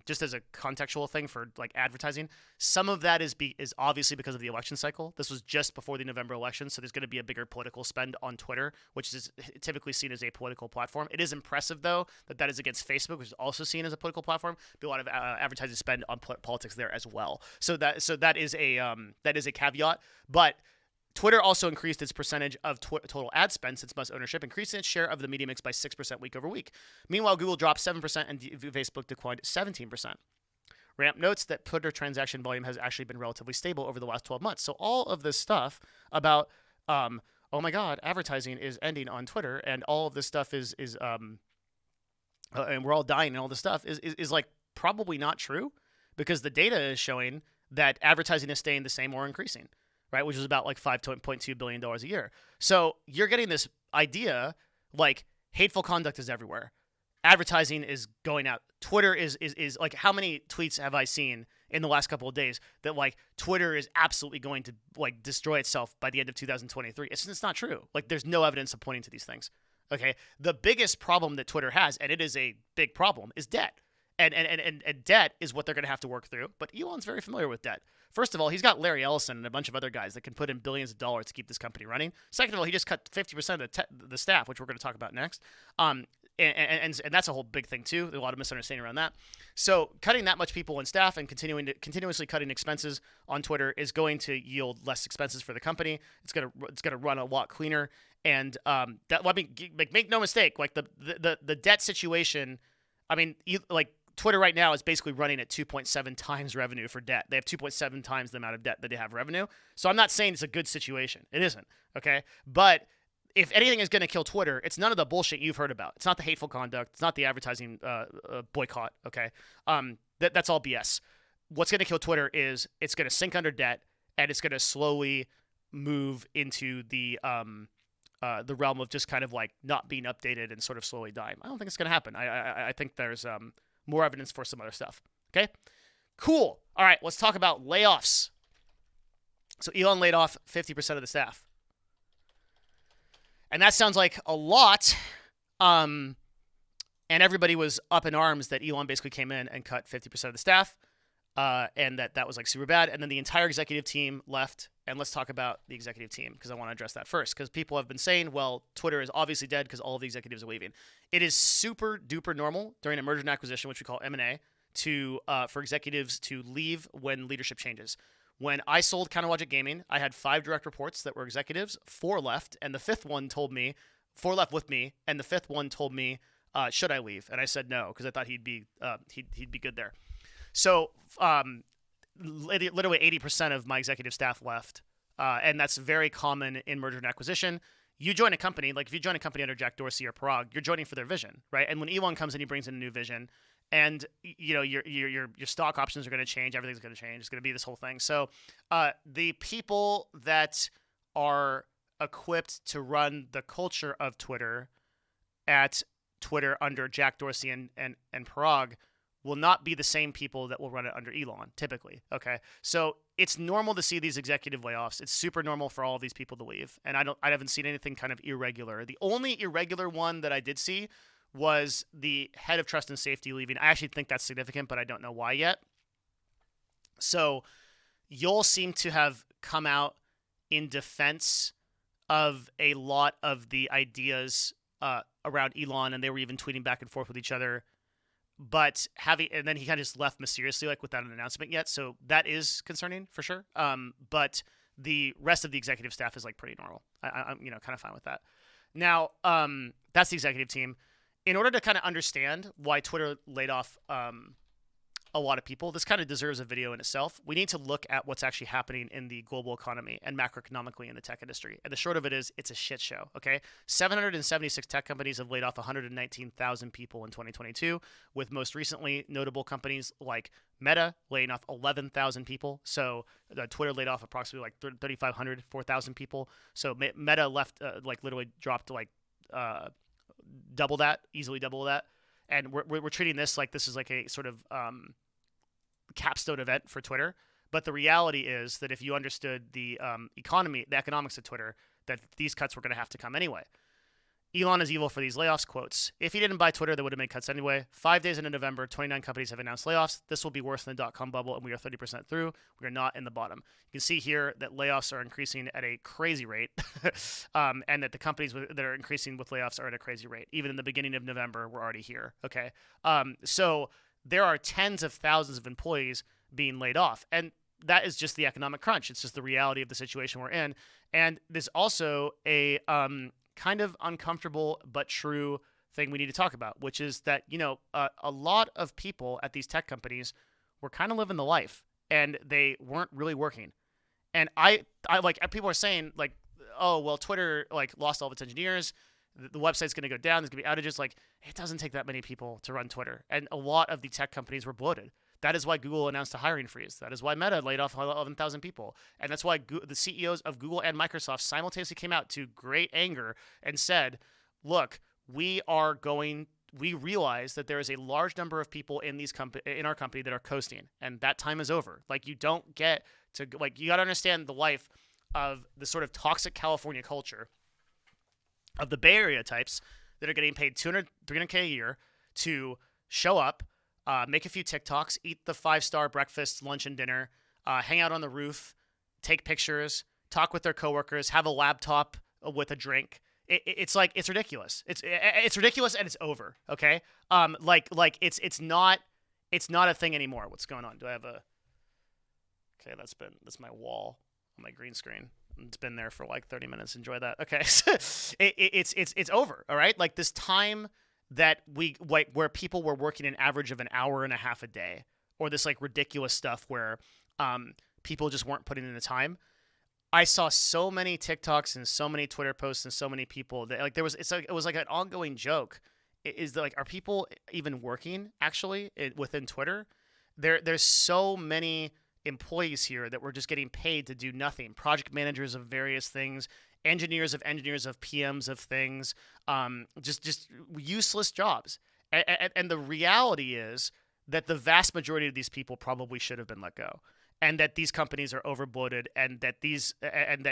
just as a contextual thing for like advertising. Some of that is obviously because of the election cycle. This was just before the November election, so there's going to be a bigger political spend on Twitter, which is typically seen as a political platform. It is impressive though that is against Facebook, which is also seen as a political platform. Be a lot of advertising spend on politics there as well. So that is a caveat, but Twitter also increased its percentage of total ad spend since bus ownership, increasing its share of the media mix by 6% week over week. Meanwhile, Google dropped 7% and Facebook declined 17%. Ramp notes that Twitter transaction volume has actually been relatively stable over the last 12 months. So all of this stuff about, oh my God, advertising is ending on Twitter, and all of this stuff is and we're all dying and all this stuff is like probably not true, because the data is showing that advertising is staying the same or increasing. Right, which is about like $5.2 billion a year. So you're getting this idea like hateful conduct is everywhere. Advertising is going out. Twitter is like, how many tweets have I seen in the last couple of days that like Twitter is absolutely going to like destroy itself by the end of 2023? It's not true. Like, there's no evidence of pointing to these things. Okay, the biggest problem that Twitter has, and it is a big problem, is debt. And debt is what they're going to have to work through. But Elon's very familiar with debt. First of all, he's got Larry Ellison and a bunch of other guys that can put in billions of dollars to keep this company running. Second of all, he just cut 50% of the staff, which we're going to talk about next. And that's a whole big thing too. There's a lot of misunderstanding around that. So cutting that much people in staff and continuously cutting expenses on Twitter is going to yield less expenses for the company. It's gonna run a lot cleaner. And make no mistake, like the debt situation. I mean, Twitter right now is basically running at 2.7 times revenue for debt. They have 2.7 times the amount of debt that they have revenue. So I'm not saying it's a good situation. It isn't, okay? But if anything is going to kill Twitter, it's none of the bullshit you've heard about. It's not the hateful conduct. It's not the advertising boycott, okay? That's all BS. What's going to kill Twitter is it's going to sink under debt, and it's going to slowly move into the realm of just kind of like not being updated and sort of slowly dying. I don't think it's going to happen. I think there's more evidence for some other stuff. Okay? Cool. All right, let's talk about layoffs. So Elon laid off 50% of the staff. And that sounds like a lot. And everybody was up in arms that Elon basically came in and cut 50% of the staff. And that was like super bad. And then the entire executive team left. And let's talk about the executive team, because I want to address that first. Because people have been saying, well, Twitter is obviously dead because all of the executives are leaving. It is super duper normal during a merger and acquisition, which we call M&A, for executives to leave when leadership changes. When I sold Counterlogic Gaming, I had 5 direct reports that were executives, 4 left, and the 5th one told me, 4 left with me, and the 5th one told me, should I leave? And I said no, because I thought he'd be good there. So literally 80% of my executive staff left, and that's very common in merger and acquisition. You join a company, like if you join a company under Jack Dorsey or Parag, you're joining for their vision, right? And when Elon comes in, he brings in a new vision, and you know your stock options are going to change, everything's going to change. It's going to be this whole thing. So the people that are equipped to run the culture of Twitter at Twitter under Jack Dorsey and Parag will not be the same people that will run it under Elon, typically, okay? So it's normal to see these executive layoffs. It's super normal for all of these people to leave, and I haven't seen anything kind of irregular. The only irregular one that I did see was the head of trust and safety leaving. I actually think that's significant, but I don't know why yet. So Yoel seemed to have come out in defense of a lot of the ideas around Elon, and they were even tweeting back and forth with each other. But and then he kind of just left mysteriously, like without an announcement yet. So that is concerning for sure. But the rest of the executive staff is like pretty normal. I'm kind of fine with that. Now, that's the executive team. In order to kind of understand why Twitter laid off a lot of people, this kind of deserves a video in itself. We need to look at what's actually happening in the global economy and macroeconomically in the tech industry. And the short of it is, it's a shit show, okay? 776 tech companies have laid off 119,000 people in 2022, with most recently notable companies like Meta laying off 11,000 people. So Twitter laid off approximately like 3,500, 4,000 people. So Meta left, literally dropped double that, easily double that. And we're treating this like this is like a sort of capstone event for Twitter. But the reality is that if you understood the economics of Twitter, that these cuts were going to have to come anyway. Elon is evil for these layoffs quotes. If he didn't buy Twitter, they would have made cuts anyway. 5 days into November, 29 companies have announced layoffs. This will be worse than the dot-com bubble, and we are 30% through. We are not in the bottom. You can see here that layoffs are increasing at a crazy rate, and that the companies that are increasing with layoffs are at a crazy rate. Even in the beginning of November, we're already here. Okay, so there are tens of thousands of employees being laid off, and that is just the economic crunch. It's just the reality of the situation we're in, and there's also a kind of uncomfortable but true thing we need to talk about, which is that, a lot of people at these tech companies were kind of living the life and they weren't really working. And I like, people are saying like, oh, well, Twitter like lost all of its engineers. The website's going to go down. There's going to be outages. Like, it doesn't take that many people to run Twitter. And a lot of the tech companies were bloated. That is why Google announced a hiring freeze. That is why Meta laid off 11,000 people. And that's why the CEOs of Google and Microsoft simultaneously came out to great anger and said, look, we realize that there is a large number of people in our company that are coasting, and that time is over. Like, you don't get to, like, you got to understand the life of the sort of toxic California culture of the Bay Area types that are getting paid $200, $300K a year to show up, make a few TikToks, eat the 5-star breakfast, lunch, and dinner, hang out on the roof, take pictures, talk with their coworkers, have a laptop with a drink. It's like, it's ridiculous. It's ridiculous, and it's over. Okay, it's not a thing anymore. What's going on? Do I have a? Okay, that's my wall on my green screen. It's been there for like 30 minutes. Enjoy that. Okay, it's over. All right, like this time that where people were working an average of an hour and a half a day, or this like ridiculous stuff where people just weren't putting in the time. I saw so many TikToks and so many Twitter posts and so many people that like it was like an ongoing joke. Is that, like, are people even working actually within Twitter? There's so many employees here that were just getting paid to do nothing. Project managers of various things, engineers of PMs of things, just useless jobs. And the reality is that the vast majority of these people probably should have been let go, and that these companies are overbloated, and that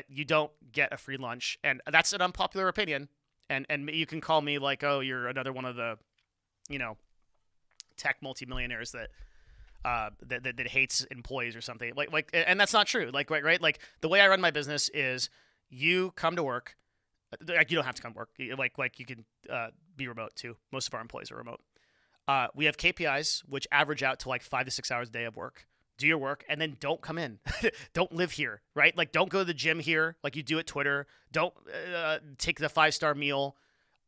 you don't get a free lunch. And that's an unpopular opinion. And you can call me like, oh, you're another one of the, tech multimillionaires that hates employees or something. And that's not true. Like, right? Like, the way I run my business is, you come to work. Like, you don't have to come to work. Like you can be remote too. Most of our employees are remote. We have KPIs which average out to like 5 to 6 hours a day of work. Do your work, and then don't come in. Don't live here, right? Like, don't go to the gym here like you do at Twitter. Don't take the 5-star meal.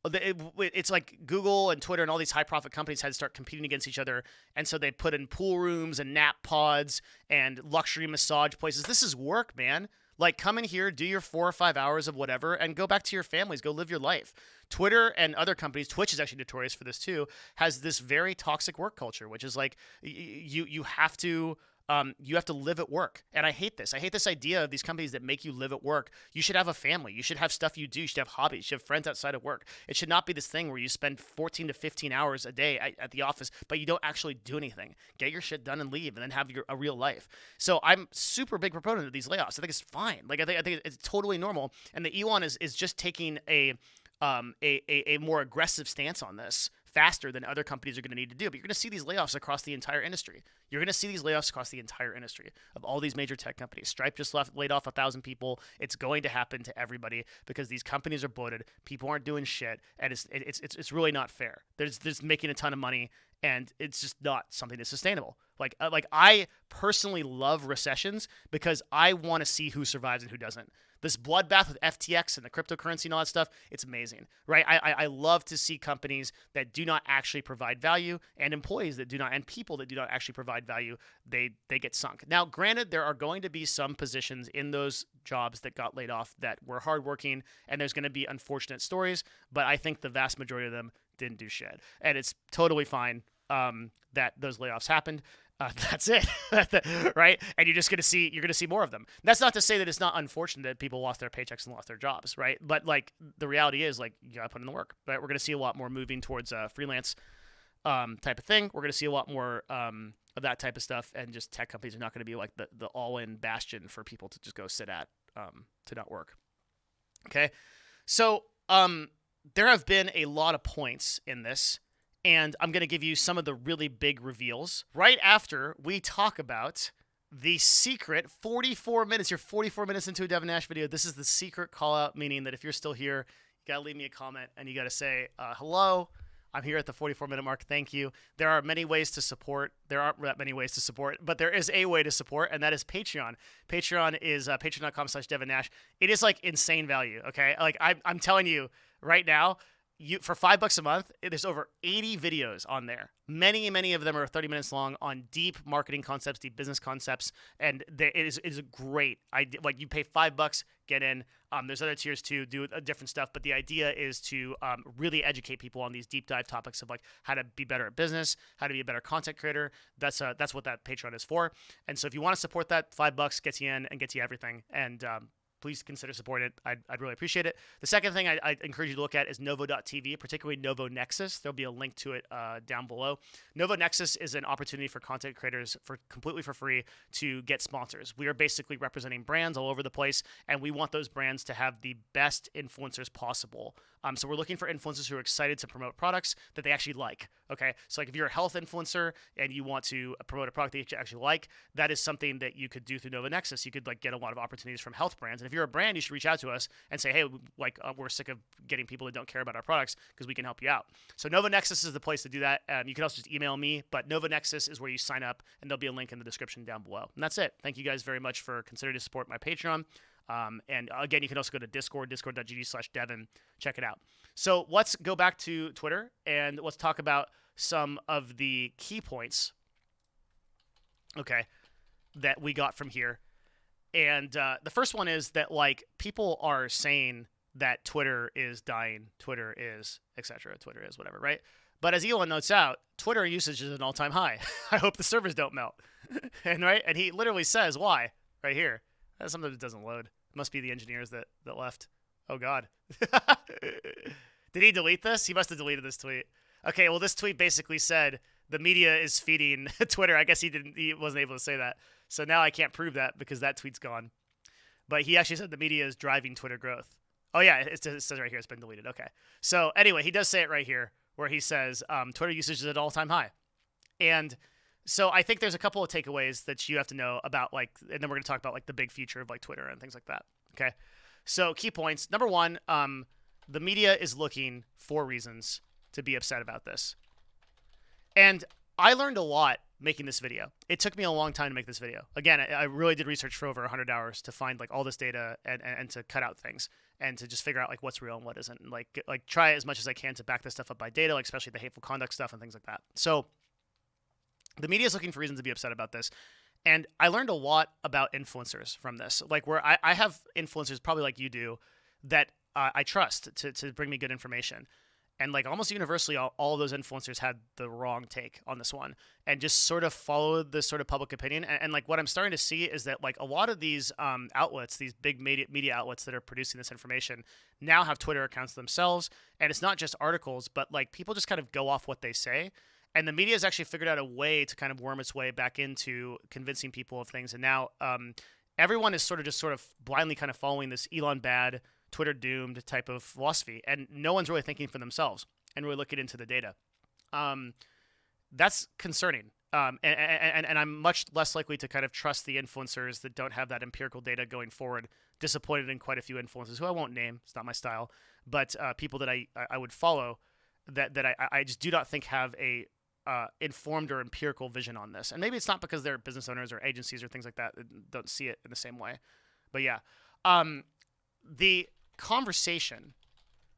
It's like Google and Twitter and all these high-profit companies had to start competing against each other, and so they put in pool rooms and nap pods and luxury massage places. This is work, man. Like, come in here, do your 4 or 5 hours of whatever, and go back to your families. Go live your life. Twitter and other companies, Twitch is actually notorious for this too, has this very toxic work culture, which is like, you have to live at work. And I hate this. I hate this idea of these companies that make you live at work. You should have a family. You should have stuff you do. You should have hobbies. You should have friends outside of work. It should not be this thing where you spend 14 to 15 hours a day at the office, but you don't actually do anything. Get your shit done and leave, and then have a real life. So I'm super big proponent of these layoffs. I think it's fine. Like, I think it's totally normal. And the Elon is just taking a more aggressive stance on this faster than other companies are going to need to do. But you're going to see these layoffs across the entire industry. You're going to see these layoffs across the entire industry of all these major tech companies. Stripe just laid off 1,000 people. It's going to happen to everybody because these companies are bloated. People aren't doing shit, and it's really not fair. They're just making a ton of money, and it's just not something that's sustainable. Like I personally love recessions because I want to see who survives and who doesn't. This bloodbath with FTX and the cryptocurrency and all that stuff, it's amazing, right? I love to see companies that do not actually provide value, and employees that do not, and people that do not actually provide value, they get sunk. Now, granted, there are going to be some positions in those jobs that got laid off that were hardworking, and there's going to be unfortunate stories, but I think the vast majority of them didn't do shit. And it's totally fine that those layoffs happened. That's it, right? And you're going to see more of them. That's not to say that it's not unfortunate that people lost their paychecks and lost their jobs, right? But like, the reality is, like, you got to put in the work, right? We're going to see a lot more moving towards freelance type of thing. We're going to see a lot more of that type of stuff, and just tech companies are not going to be like the all-in bastion for people to just go sit at to not work. Okay, so there have been a lot of points in this, and I'm going to give you some of the really big reveals right after we talk about the secret 44 minutes. You're 44 minutes into a Devin Nash video. This is the secret call out, meaning that if you're still here, you got to leave me a comment and you got to say, hello, I'm here at the 44-minute mark. Thank you. There are many ways to support. There aren't that many ways to support, but there is a way to support, and that is Patreon. Patreon is patreon.com/Devin Nash. It is like insane value, okay? Like I'm telling you right now, for $5 a month, there's over 80 videos on there. Many of them are 30 minutes long on deep marketing concepts, deep business concepts, and it is great. Like you pay $5, get in. There's other tiers too, do different stuff, but the idea is to really educate people on these deep dive topics of like how to be better at business, how to be a better content creator. That's what that Patreon is for. And so if you want to support that, $5 gets you in and gets you everything. And please consider supporting it. I'd really appreciate it. The second thing I encourage you to look at is Novo.tv, particularly Novo Nexus. There'll be a link to it down below. Novo Nexus is an opportunity for content creators completely for free to get sponsors. We are basically representing brands all over the place, and we want those brands to have the best influencers possible. So we're looking for influencers who are excited to promote products that they actually like. Okay, so like if you're a health influencer and you want to promote a product that you actually like, that is something that you could do through Nova Nexus. You could like get a lot of opportunities from health brands. And if you're a brand, you should reach out to us and say, hey, we're sick of getting people that don't care about our products because we can help you out. So Nova Nexus is the place to do that. You can also just email me, but Nova Nexus is where you sign up, and there'll be a link in the description down below. And that's it. Thank you guys very much for considering to support my Patreon. And again, you can also go to Discord, discord.gg/Devin. Check it out. So let's go back to Twitter and let's talk about some of the key points, okay, that we got from here. And the first one is that like people are saying that Twitter is dying, Twitter is etc., Twitter is whatever, right? But as Elon notes out, Twitter usage is an all-time high. I hope the servers don't melt. And he literally says why right here. Sometimes it doesn't load. It must be the engineers that left. Oh, God. Did he delete this? He must have deleted this tweet. Okay, well, this tweet basically said the media is feeding Twitter. I guess he wasn't able to say that. So now I can't prove that because that tweet's gone. But he actually said the media is driving Twitter growth. Oh, yeah, it says right here it's been deleted. Okay. So anyway, he does say it right here where he says Twitter usage is at an all-time high. And so I think there's a couple of takeaways that you have to know about, like, and then we're going to talk about like the big future of like Twitter and things like that. Okay. So key points. Number one, the media is looking for reasons to be upset about this. And I learned a lot making this video. It took me a long time to make this video. Again, I really did research for over 100 hours to find like all this data and to cut out things and to just figure out like what's real and what isn't, and like try as much as I can to back this stuff up by data, like especially the hateful conduct stuff and things like that. So the media is looking for reasons to be upset about this. And I learned a lot about influencers from this, like where I have influencers probably like you do that I trust to bring me good information. And like almost universally, all of those influencers had the wrong take on this one and just sort of followed this sort of public opinion. And like what I'm starting to see is that like a lot of these outlets, these big media outlets that are producing this information now have Twitter accounts themselves. And it's not just articles, but like people just kind of go off what they say. And the media has actually figured out a way to kind of worm its way back into convincing people of things. And now everyone is sort of blindly kind of following this Elon bad, Twitter doomed type of philosophy, and no one's really thinking for themselves and really looking into the data. That's concerning. And I'm much less likely to kind of trust the influencers that don't have that empirical data going forward. Disappointed in quite a few influencers who I won't name. It's not my style, but people that I would follow that I just do not think have a informed or empirical vision on this. And maybe it's not because they're business owners or agencies or things like that don't see it in the same way. But yeah, the conversation,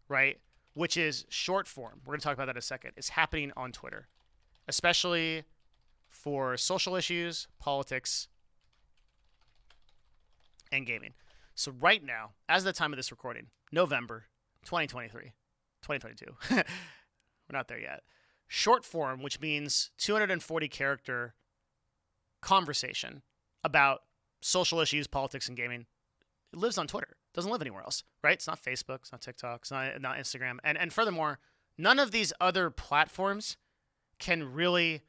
right, which is short form, we're going to talk about that in a second, is happening on Twitter, especially for social issues, politics, and gaming. So right now, as of the time of this recording, November 2023, 2022, we're not there yet. Short form, which means 240 character conversation about social issues, politics, and gaming, it lives on Twitter. It doesn't live anywhere else, right? It's not Facebook. It's not TikTok. It's not Instagram. And furthermore, none of these other platforms can really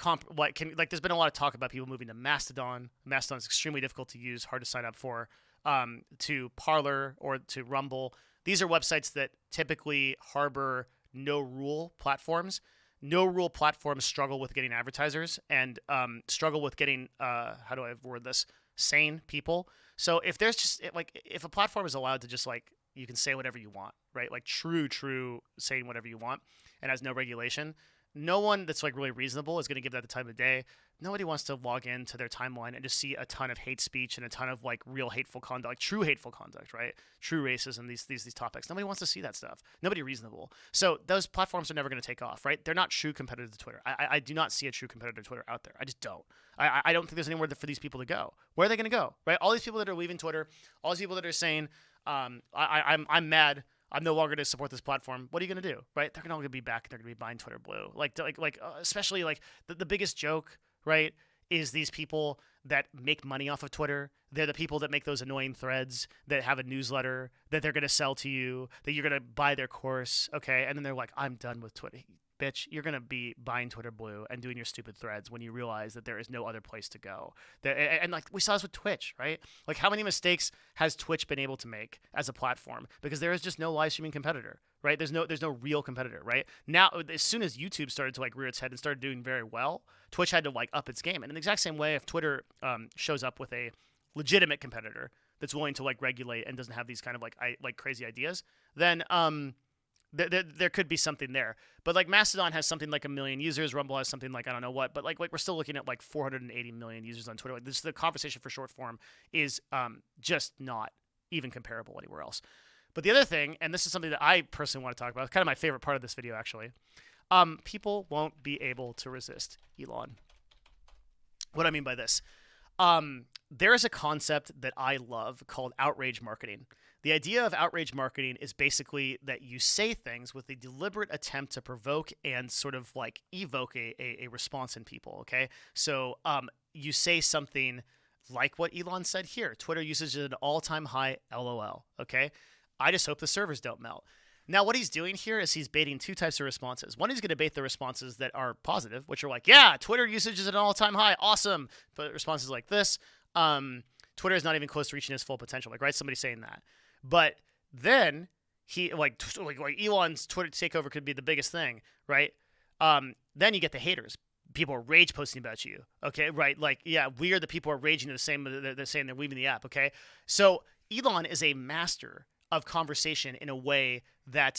there's been a lot of talk about people moving to Mastodon. Mastodon is extremely difficult to use, hard to sign up for, to Parler or to Rumble. these are websites that typically harbor no-rule platforms. No-rule platforms struggle with getting advertisers and struggle with getting, how do I word this, sane people. So if there's just, like, if a platform is allowed to just, like, you can say whatever you want, right? Like, true saying whatever you want and has no regulation, no one that's, like, really reasonable is going to give that the time of day. Nobody wants to log into their timeline and just see a ton of hate speech and a ton of, like, real hateful conduct, like true hateful conduct, right? True racism, these topics. Nobody wants to see that stuff. Nobody reasonable. So those platforms are never going to take off, right? They're not true competitors to Twitter. I do not see a true competitor to Twitter out there. I just don't. I don't think there's anywhere for these people to go. Where are they going to go, right? All these people that are leaving Twitter, all these people that are saying, I'm mad, I'm no longer going to support this platform. What are you going to do, right? They're going to be back. They're going to be buying Twitter Blue. Especially like the biggest joke, right, is these people that make money off of Twitter. They're the people that make those annoying threads that have a newsletter that they're going to sell to you, that you're going to buy their course, okay? And then they're like, I'm done with Twitter. Bitch, you're going to be buying Twitter Blue and doing your stupid threads when you realize that there is no other place to go. And like we saw this with Twitch, right? Like how many mistakes has Twitch been able to make as a platform? Because there is just no live streaming competitor, right? There's no real competitor, right? Now, as soon as YouTube started to like rear its head and started doing very well, Twitch had to like up its game. And in the exact same way, if Twitter shows up with a legitimate competitor that's willing to like regulate and doesn't have these kind of like crazy ideas, then there could be something there. But like Mastodon has something like 1 million users, Rumble has something like I don't know what, but like we're still looking at like 480 million users on Twitter. Like this, the conversation for short form is just not even comparable anywhere else. But the other thing, and this is something that I personally want to talk about, it's kind of my favorite part of this video actually. People won't be able to resist Elon. What do I mean by this? There is a concept that I love called outrage marketing. The idea of outrage marketing is basically that you say things with a deliberate attempt to provoke and sort of like evoke a response in people, okay? So you say something like what Elon said here. Twitter usage is at an all-time high, LOL, okay? I just hope the servers don't melt. Now, what he's doing here is he's baiting two types of responses. One, he's going to bait the responses that are positive, which are like, yeah, Twitter usage is at an all-time high, awesome. But responses like this, Twitter is not even close to reaching its full potential. Like, right, somebody saying that. But then he like Elon's Twitter takeover could be the biggest thing, right? Then you get the haters. People are rage posting about you, okay? Right? Like, yeah, we are the people who are raging the same. They're saying they're leaving the app, okay? So Elon is a master of conversation in a way that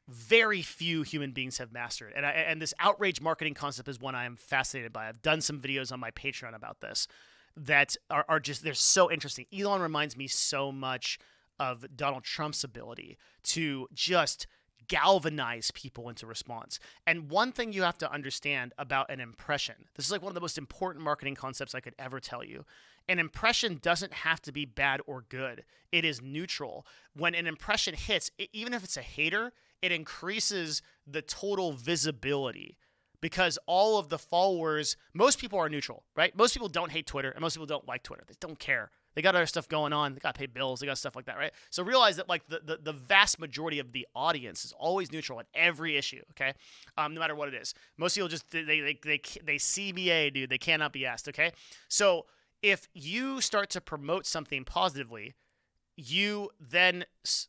very few human beings have mastered. And this outrage marketing concept is one I am fascinated by. I've done some videos on my Patreon about this that are just, they're so interesting. Elon reminds me so much of Donald Trump's ability to just galvanize people into response. And one thing you have to understand about an impression, this is like one of the most important marketing concepts I could ever tell you. An impression doesn't have to be bad or good. It is neutral. When an impression hits, even if it's a hater, it increases the total visibility because all of the followers, most people are neutral, right? Most people don't hate Twitter and most people don't like Twitter. They don't care. They got other stuff going on. They got to pay bills. They got stuff like that, right? So realize that like the vast majority of the audience is always neutral at every issue, okay? No matter what it is. Most people just, they CBA, dude. They cannot be asked, okay? So if you start to promote something positively, you then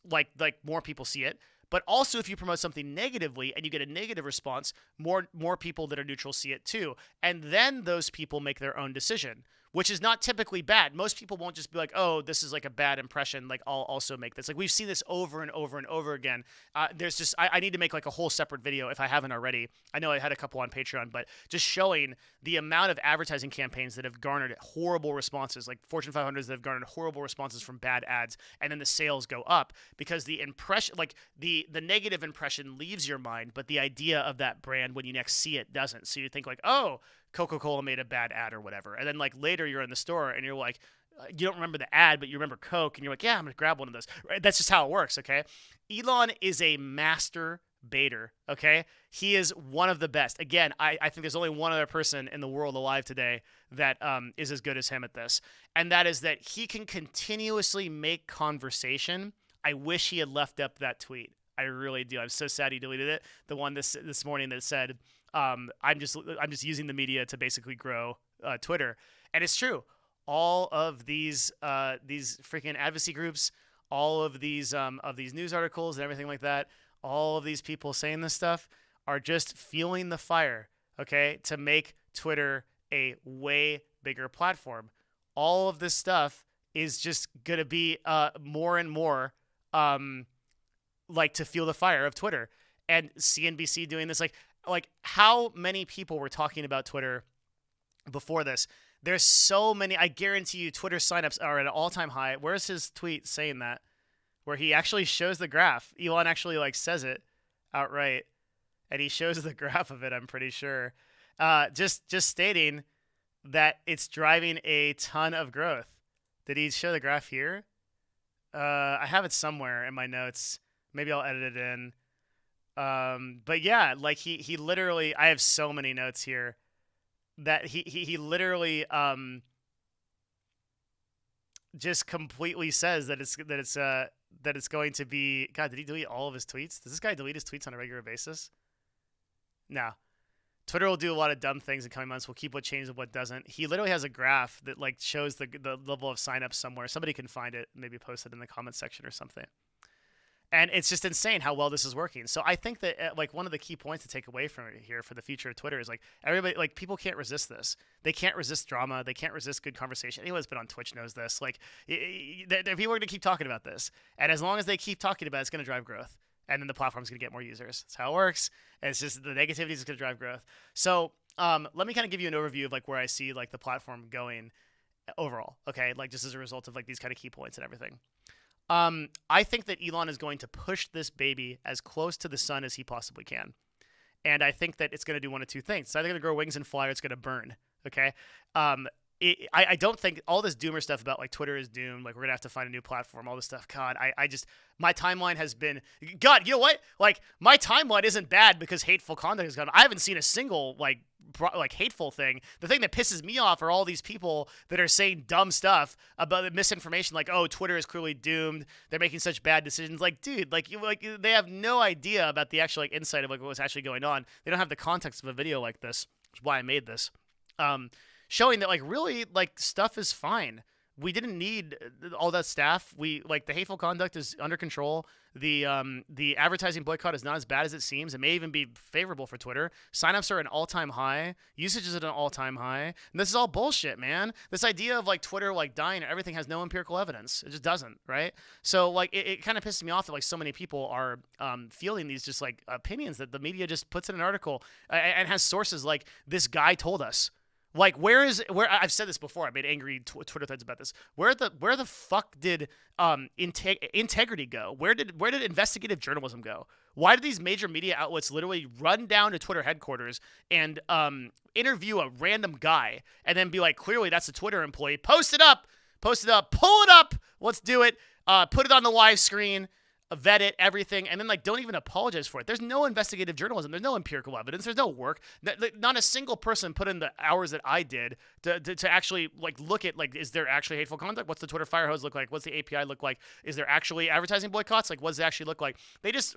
like more people see it. But also if you promote something negatively and you get a negative response, more people that are neutral see it too. And then those people make their own decision, which is not typically bad. Most people won't just be like, oh, this is like a bad impression, like I'll also make this. Like we've seen this over and over and over again. There's just, I need to make like a whole separate video if I haven't already. I know I had a couple on Patreon, but just showing the amount of advertising campaigns that have garnered horrible responses, like Fortune 500s that have garnered horrible responses from bad ads, and then the sales go up because the impression, like the negative impression leaves your mind, but the idea of that brand when you next see it doesn't. So you think like, oh, Coca-Cola made a bad ad or whatever. And then like later you're in the store and you're like, you don't remember the ad, but you remember Coke and you're like, yeah, I'm going to grab one of those. Right? That's just how it works, okay? Elon is a master baiter, okay? He is one of the best. Again, I think there's only one other person in the world alive today that is as good as him at this. And that is that he can continuously make conversation. I wish he had left up that tweet. I really do. I'm so sad he deleted it. The one this morning that said, I'm just using the media to basically grow Twitter, and it's true. All of these freaking advocacy groups, all of these news articles and everything like that, all of these people saying this stuff are just fueling the fire, okay, to make Twitter a way bigger platform. All of this stuff is just gonna be more and more like to fuel the fire of Twitter. And CNBC doing this, like how many people were talking about Twitter before this? There's so many. I guarantee you Twitter signups are at an all-time high. Where's his tweet saying that? Where he actually shows the graph. Elon actually like says it outright. And he shows the graph of it, I'm pretty sure. Just stating that it's driving a ton of growth. Did he show the graph here? I have it somewhere in my notes. Maybe I'll edit it in. But yeah, like he literally, I have so many notes here that he literally just completely says that it's going to be. God, did he delete all of his tweets? Does this guy delete his tweets on a regular basis? No. Twitter will do a lot of dumb things in coming months. We'll keep what changes and what doesn't. He literally has a graph that like shows the level of signups somewhere. Somebody can find it, maybe post it in the comment section or something. And it's just insane how well this is working. So I think that like one of the key points to take away from it here for the future of Twitter is like everybody, like people can't resist this. They can't resist drama. They can't resist good conversation. Anyone that's been on Twitch knows this. Like people are going to keep talking about this. And as long as they keep talking about it, it's going to drive growth. And then the platform's going to get more users. That's how it works. And it's just the negativity is going to drive growth. So let me kind of give you an overview of like where I see like the platform going overall. Okay, like just as a result of like these kind of key points and everything. I think that Elon is going to push this baby as close to the sun as he possibly can. And I think that it's going to do one of two things. It's either going to grow wings and fly or it's going to burn. Okay. I don't think all this doomer stuff about like Twitter is doomed. Like we're going to have to find a new platform, all this stuff. God, I just, my timeline has been, God, you know what? Like my timeline isn't bad because hateful conduct has gone. I haven't seen a single like hateful thing. The thing that pisses me off are all these people that are saying dumb stuff about the misinformation. Like, oh, Twitter is clearly doomed. They're making such bad decisions. Like, dude, like they have no idea about the actual like insight of like what was actually going on. They don't have the context of a video like this, which is why I made this. Showing that like really like stuff is fine. We didn't need all that staff. We like the hateful conduct is under control. The advertising boycott is not as bad as it seems. It may even be favorable for Twitter. Signups are at an all-time high. Usage is at an all-time high. And this is all bullshit, man. This idea of like Twitter like dying and everything has no empirical evidence. It just doesn't, right? So like it kind of pisses me off that like so many people are feeling these just like opinions that the media just puts in an article and has sources like this guy told us. Like where I've said this before. I made angry Twitter threads about this. Where the fuck did integrity go? Where did investigative journalism go? Why did these major media outlets literally run down to Twitter headquarters and interview a random guy and then be like, clearly that's a Twitter employee. Post it up, pull it up, let's do it, put it on the live screen. Vet it, everything, and then like don't even apologize for it. There's no investigative journalism. There's no empirical evidence. There's no work. Not a single person put in the hours that I did to actually like look at like is there actually hateful conduct? What's the Twitter fire hose look like? What's the API look like? Is there actually advertising boycotts? Like what does it actually look like? They just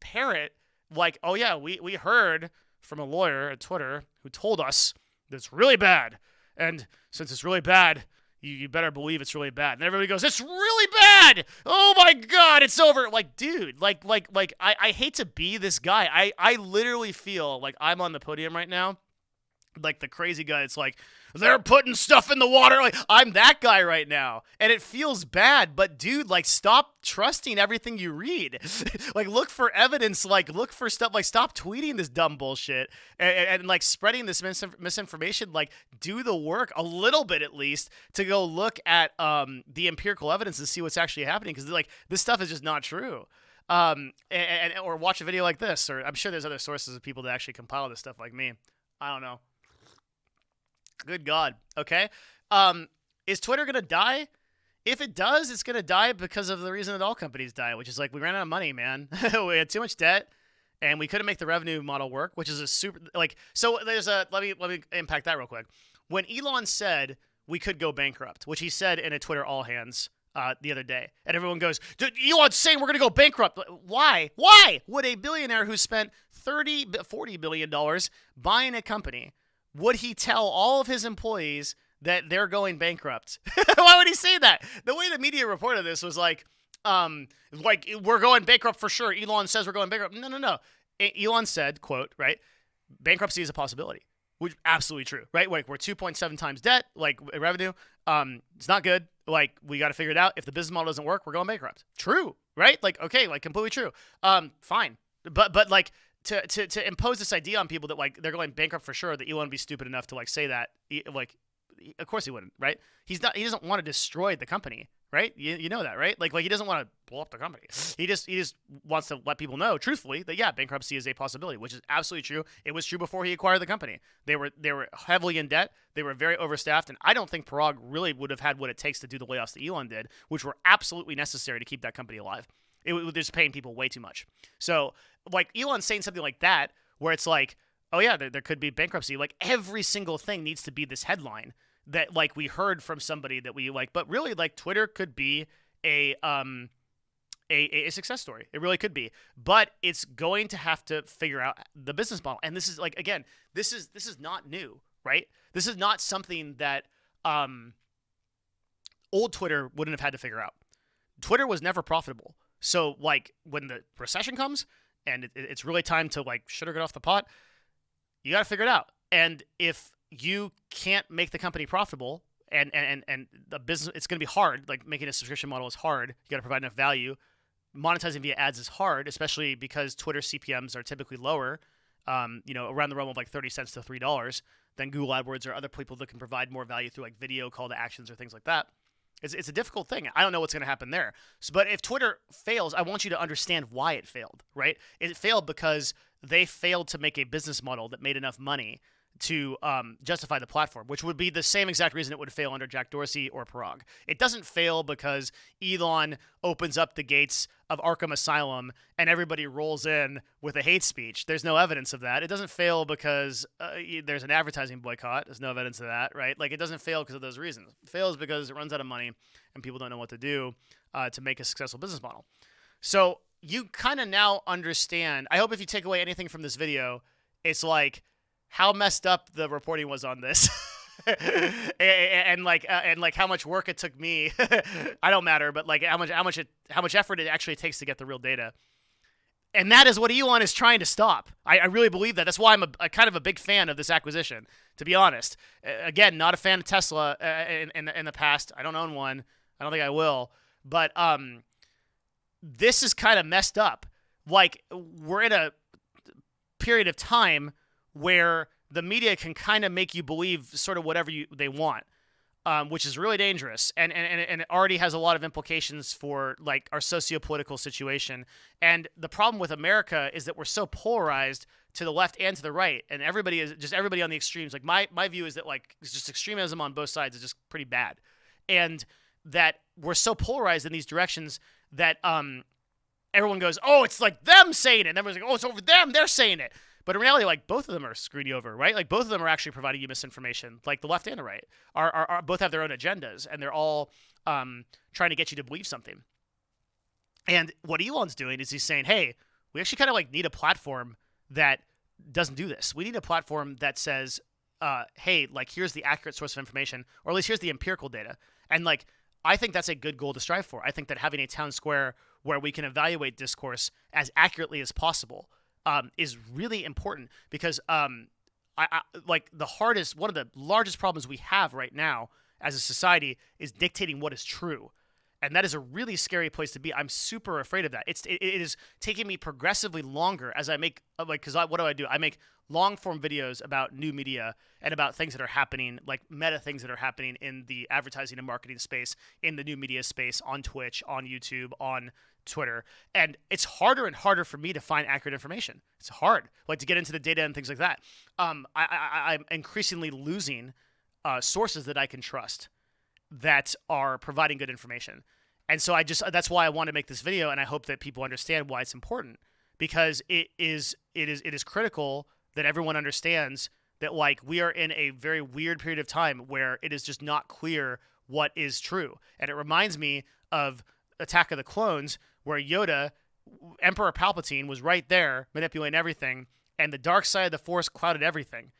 parrot like, oh yeah, we heard from a lawyer at Twitter who told us that it's really bad, and since it's really bad, you better believe it's really bad. And everybody goes, it's really bad. Oh my God, it's over. Like, dude, I hate to be this guy. I literally feel like I'm on the podium right now. Like the crazy guy. It's like, they're putting stuff in the water. Like I'm that guy right now. And it feels bad. But dude, like stop trusting everything you read. Like look for evidence. Like look for stuff. Like stop tweeting this dumb bullshit and like spreading this misinformation. Like do the work a little bit at least to go look at the empirical evidence and see what's actually happening. Because like this stuff is just not true. Or watch a video like this. Or I'm sure there's other sources of people that actually compile this stuff like me. I don't know. Good God. Okay. Is Twitter going to die? If it does, it's going to die because of the reason that all companies die, which is like we ran out of money, man. We had too much debt and we couldn't make the revenue model work, which is a super like so there's a let me impact that real quick. When Elon said we could go bankrupt, which he said in a Twitter all hands the other day, and everyone goes, Elon's saying we're going to go bankrupt. Why would a billionaire who spent $40 billion buying a company, would he tell all of his employees that they're going bankrupt. Why would he say that? The way the media reported this was like we're going bankrupt for sure. Elon says we're going bankrupt. No. Elon said, quote, right, bankruptcy is a possibility, which is absolutely true, right? Like we're 2.7 times debt, like revenue. It's not good. Like we got to figure it out. If the business model doesn't work, we're going bankrupt. True, right? Like, okay, like completely true. Fine. But like to impose this idea on people that like they're going bankrupt for sure, that Elon would be stupid enough to like say that, like, of course he wouldn't, right? He doesn't want to destroy the company, right? You know that, right? Like he doesn't want to blow up the company. He just wants to let people know truthfully that yeah, bankruptcy is a possibility, which is absolutely true. It was true before he acquired the company. They were heavily in debt. They were very overstaffed, and I don't think Parag really would have had what it takes to do the layoffs that Elon did, which were absolutely necessary to keep that company alive. It was just paying people way too much. So like Elon saying something like that, where it's like, oh yeah, there could be bankruptcy. Like every single thing needs to be this headline that like we heard from somebody that we like, but really like Twitter could be a success story. It really could be, but it's going to have to figure out the business model. And this is like, again, this is not new, right? This is not something that old Twitter wouldn't have had to figure out. Twitter was never profitable. So like when the recession comes and it's really time to like shit or get off the pot, you got to figure it out. And if you can't make the company profitable and the business, it's going to be hard. Like making a subscription model is hard. You got to provide enough value. Monetizing via ads is hard, especially because Twitter CPMs are typically lower, around the realm of like 30 cents to $3 than Google AdWords or other people that can provide more value through like video call to actions or things like that. It's a difficult thing. I don't know what's going to happen there. But if Twitter fails, I want you to understand why it failed, right? It failed because they failed to make a business model that made enough money to justify the platform, which would be the same exact reason it would fail under Jack Dorsey or Parag. It doesn't fail because Elon opens up the gates of Arkham Asylum and everybody rolls in with a hate speech. There's no evidence of that. It doesn't fail because there's an advertising boycott. There's no evidence of that, right? Like it doesn't fail because of those reasons. It fails because it runs out of money and people don't know what to do to make a successful business model. So you kind of now understand. I hope if you take away anything from this video, it's like how messed up the reporting was on this. and how much work it took me. I don't matter, but like how much effort it actually takes to get the real data. And that is what Elon is trying to stop. I really believe that. That's why I'm a kind of a big fan of this acquisition, to be honest. Again, not a fan of Tesla in the past. I don't own one. I don't think I will. But this is kind of messed up. Like we're in a period of time where the media can kind of make you believe sort of whatever they want, which is really dangerous. And it already has a lot of implications for like our socio-political situation. And the problem with America is that we're so polarized to the left and to the right. And everybody on the extremes. Like my view is that like it's just extremism on both sides is just pretty bad. And that we're so polarized in these directions that everyone goes, oh, it's like them saying it. And everyone's like, oh, it's over them. They're saying it. But in reality, like both of them are screwing you over, right? Like both of them are actually providing you misinformation. Like the left and the right are both have their own agendas, and they're all trying to get you to believe something. And what Elon's doing is he's saying, hey, we actually kind of like need a platform that doesn't do this. We need a platform that says, hey, like here's the accurate source of information, or at least here's the empirical data. And like I think that's a good goal to strive for. I think that having a town square where we can evaluate discourse as accurately as possible is really important because like one of the largest problems we have right now as a society is dictating what is true. And that is a really scary place to be. I'm super afraid of that. It is taking me progressively longer as I make, because what do? I make long form videos about new media and about things that are happening, like meta things that are happening in the advertising and marketing space, in the new media space, on Twitch, on YouTube, on Twitter. And it's harder and harder for me to find accurate information. It's hard, like to get into the data and things like that. I'm increasingly losing sources that I can trust that are providing good information. And so that's why I want to make this video, and I hope that people understand why it's important, because it is critical that everyone understands that like we are in a very weird period of time where it is just not clear what is true. And it reminds me of Attack of the Clones, where Yoda, Emperor Palpatine, was right there manipulating everything, and the dark side of the Force clouded everything.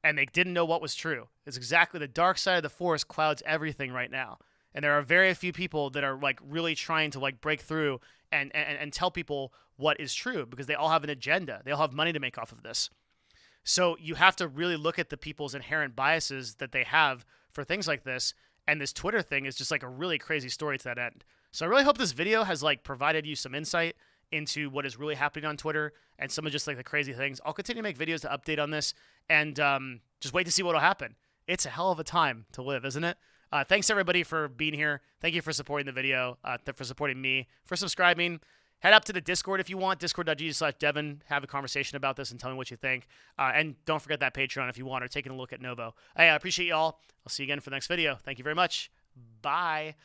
and they didn't know what was true. It's exactly the dark side of the force clouds everything right now. And there are very few people that are like really trying to like break through and tell people what is true, because they all have an agenda. They all have money to make off of this. So you have to really look at the people's inherent biases that they have for things like this. And this Twitter thing is just like a really crazy story to that end. So I really hope this video has like provided you some insight into what is really happening on Twitter and some of just like the crazy things. I'll continue to make videos to update on this, and just wait to see what will happen. It's a hell of a time to live, isn't it? Thanks everybody for being here. Thank you for supporting the video, for supporting me, for subscribing. Head up to the Discord if you want, discord.gg/Devin. Have a conversation about this and tell me what you think. And don't forget that Patreon if you want, or taking a look at Novo. I appreciate y'all. I'll see you again for the next video. Thank you very much. Bye.